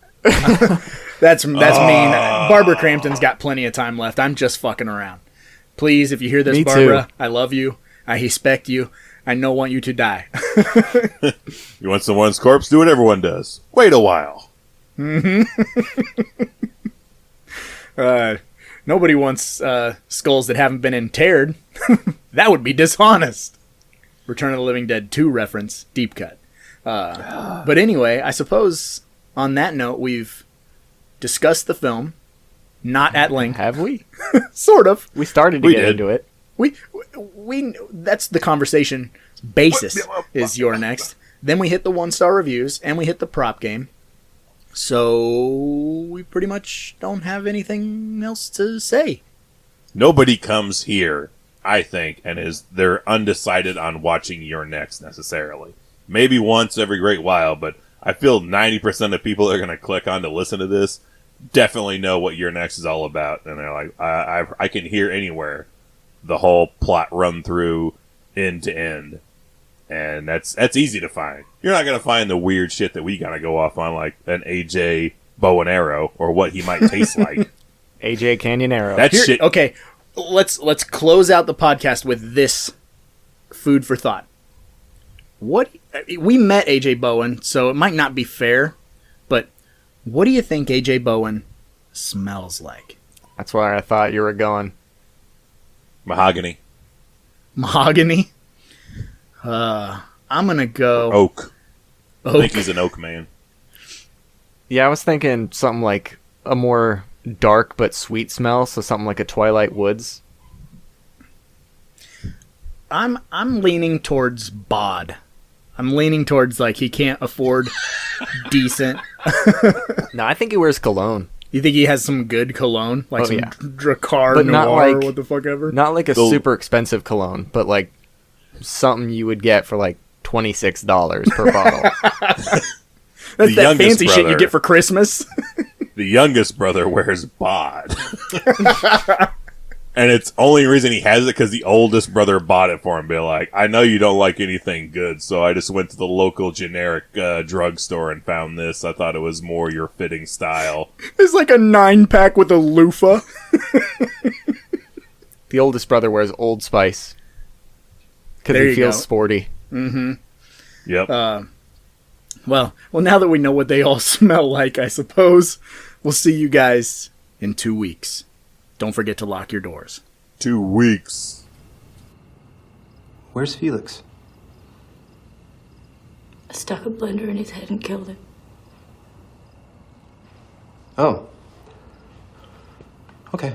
Speaker 4: That's mean. Barbara Crampton's got plenty of time left. I'm just fucking around. Please, if you hear this,
Speaker 6: Me
Speaker 4: Barbara,
Speaker 6: too.
Speaker 4: I love you. I respect you. I don't want you to die.
Speaker 5: You want someone's corpse? Do what everyone does. Wait a while.
Speaker 4: Nobody wants skulls that haven't been interred. That would be dishonest. Return of the Living Dead 2 reference, deep cut. But anyway, I suppose on that note, we've discussed the film, not at length.
Speaker 6: Have we?
Speaker 4: Sort of.
Speaker 6: We started to get into it.
Speaker 4: We that's the conversation basis is your next. Then we hit the 1-star reviews and we hit the prop game. So we pretty much don't have anything else to say.
Speaker 5: Nobody comes here, I think, and they're undecided on watching Your Next necessarily. Maybe once every great while, but I feel 90% of people that are going to click on to listen to this definitely know what Your Next is all about, and they're like, I can hear anywhere the whole plot run through end to end. And that's easy to find. You're not going to find the weird shit that we got to go off on, like an AJ bow and arrow, or what he might taste like.
Speaker 6: AJ Canyon Arrow.
Speaker 5: That shit.
Speaker 4: Okay, let's close out the podcast with this food for thought. We met AJ Bowen, so it might not be fair, but what do you think AJ Bowen smells like?
Speaker 6: That's where I thought you were going.
Speaker 5: Mahogany.
Speaker 4: Mahogany? I'm gonna go
Speaker 5: Oak.
Speaker 4: Oak.
Speaker 5: I think he's an oak man.
Speaker 6: Yeah, I was thinking something like a more dark but sweet smell, so something like a Twilight Woods.
Speaker 4: I'm leaning towards bod. I'm leaning towards, like, he can't afford decent.
Speaker 6: No, I think he wears cologne.
Speaker 4: You think he has some good cologne? Like some Dracar
Speaker 6: But
Speaker 4: Noir
Speaker 6: not
Speaker 4: or
Speaker 6: like-
Speaker 4: what the fuck ever?
Speaker 6: Not like a super expensive cologne, but like something you would get for like $26 per bottle.
Speaker 4: That's that fancy shit you
Speaker 5: brother-
Speaker 4: get for Christmas.
Speaker 5: The youngest brother wears bod. And it's only reason he has it because the oldest brother bought it for him. Be like, I know you don't like anything good, so I just went to the local generic drugstore and found this. I thought it was more your fitting style.
Speaker 4: It's like a 9-pack with a loofah.
Speaker 6: The oldest brother wears Old Spice because
Speaker 4: There
Speaker 6: he
Speaker 4: you
Speaker 6: feels
Speaker 4: go.
Speaker 6: sporty.
Speaker 4: Mm-hmm.
Speaker 5: Yep.
Speaker 4: Well, now that we know what they all smell like, I suppose we'll see you guys in 2 weeks. Don't forget to lock your doors.
Speaker 5: 2 weeks.
Speaker 3: Where's Felix?
Speaker 7: I stuck a blender in his head and killed him.
Speaker 3: Oh.
Speaker 7: Okay.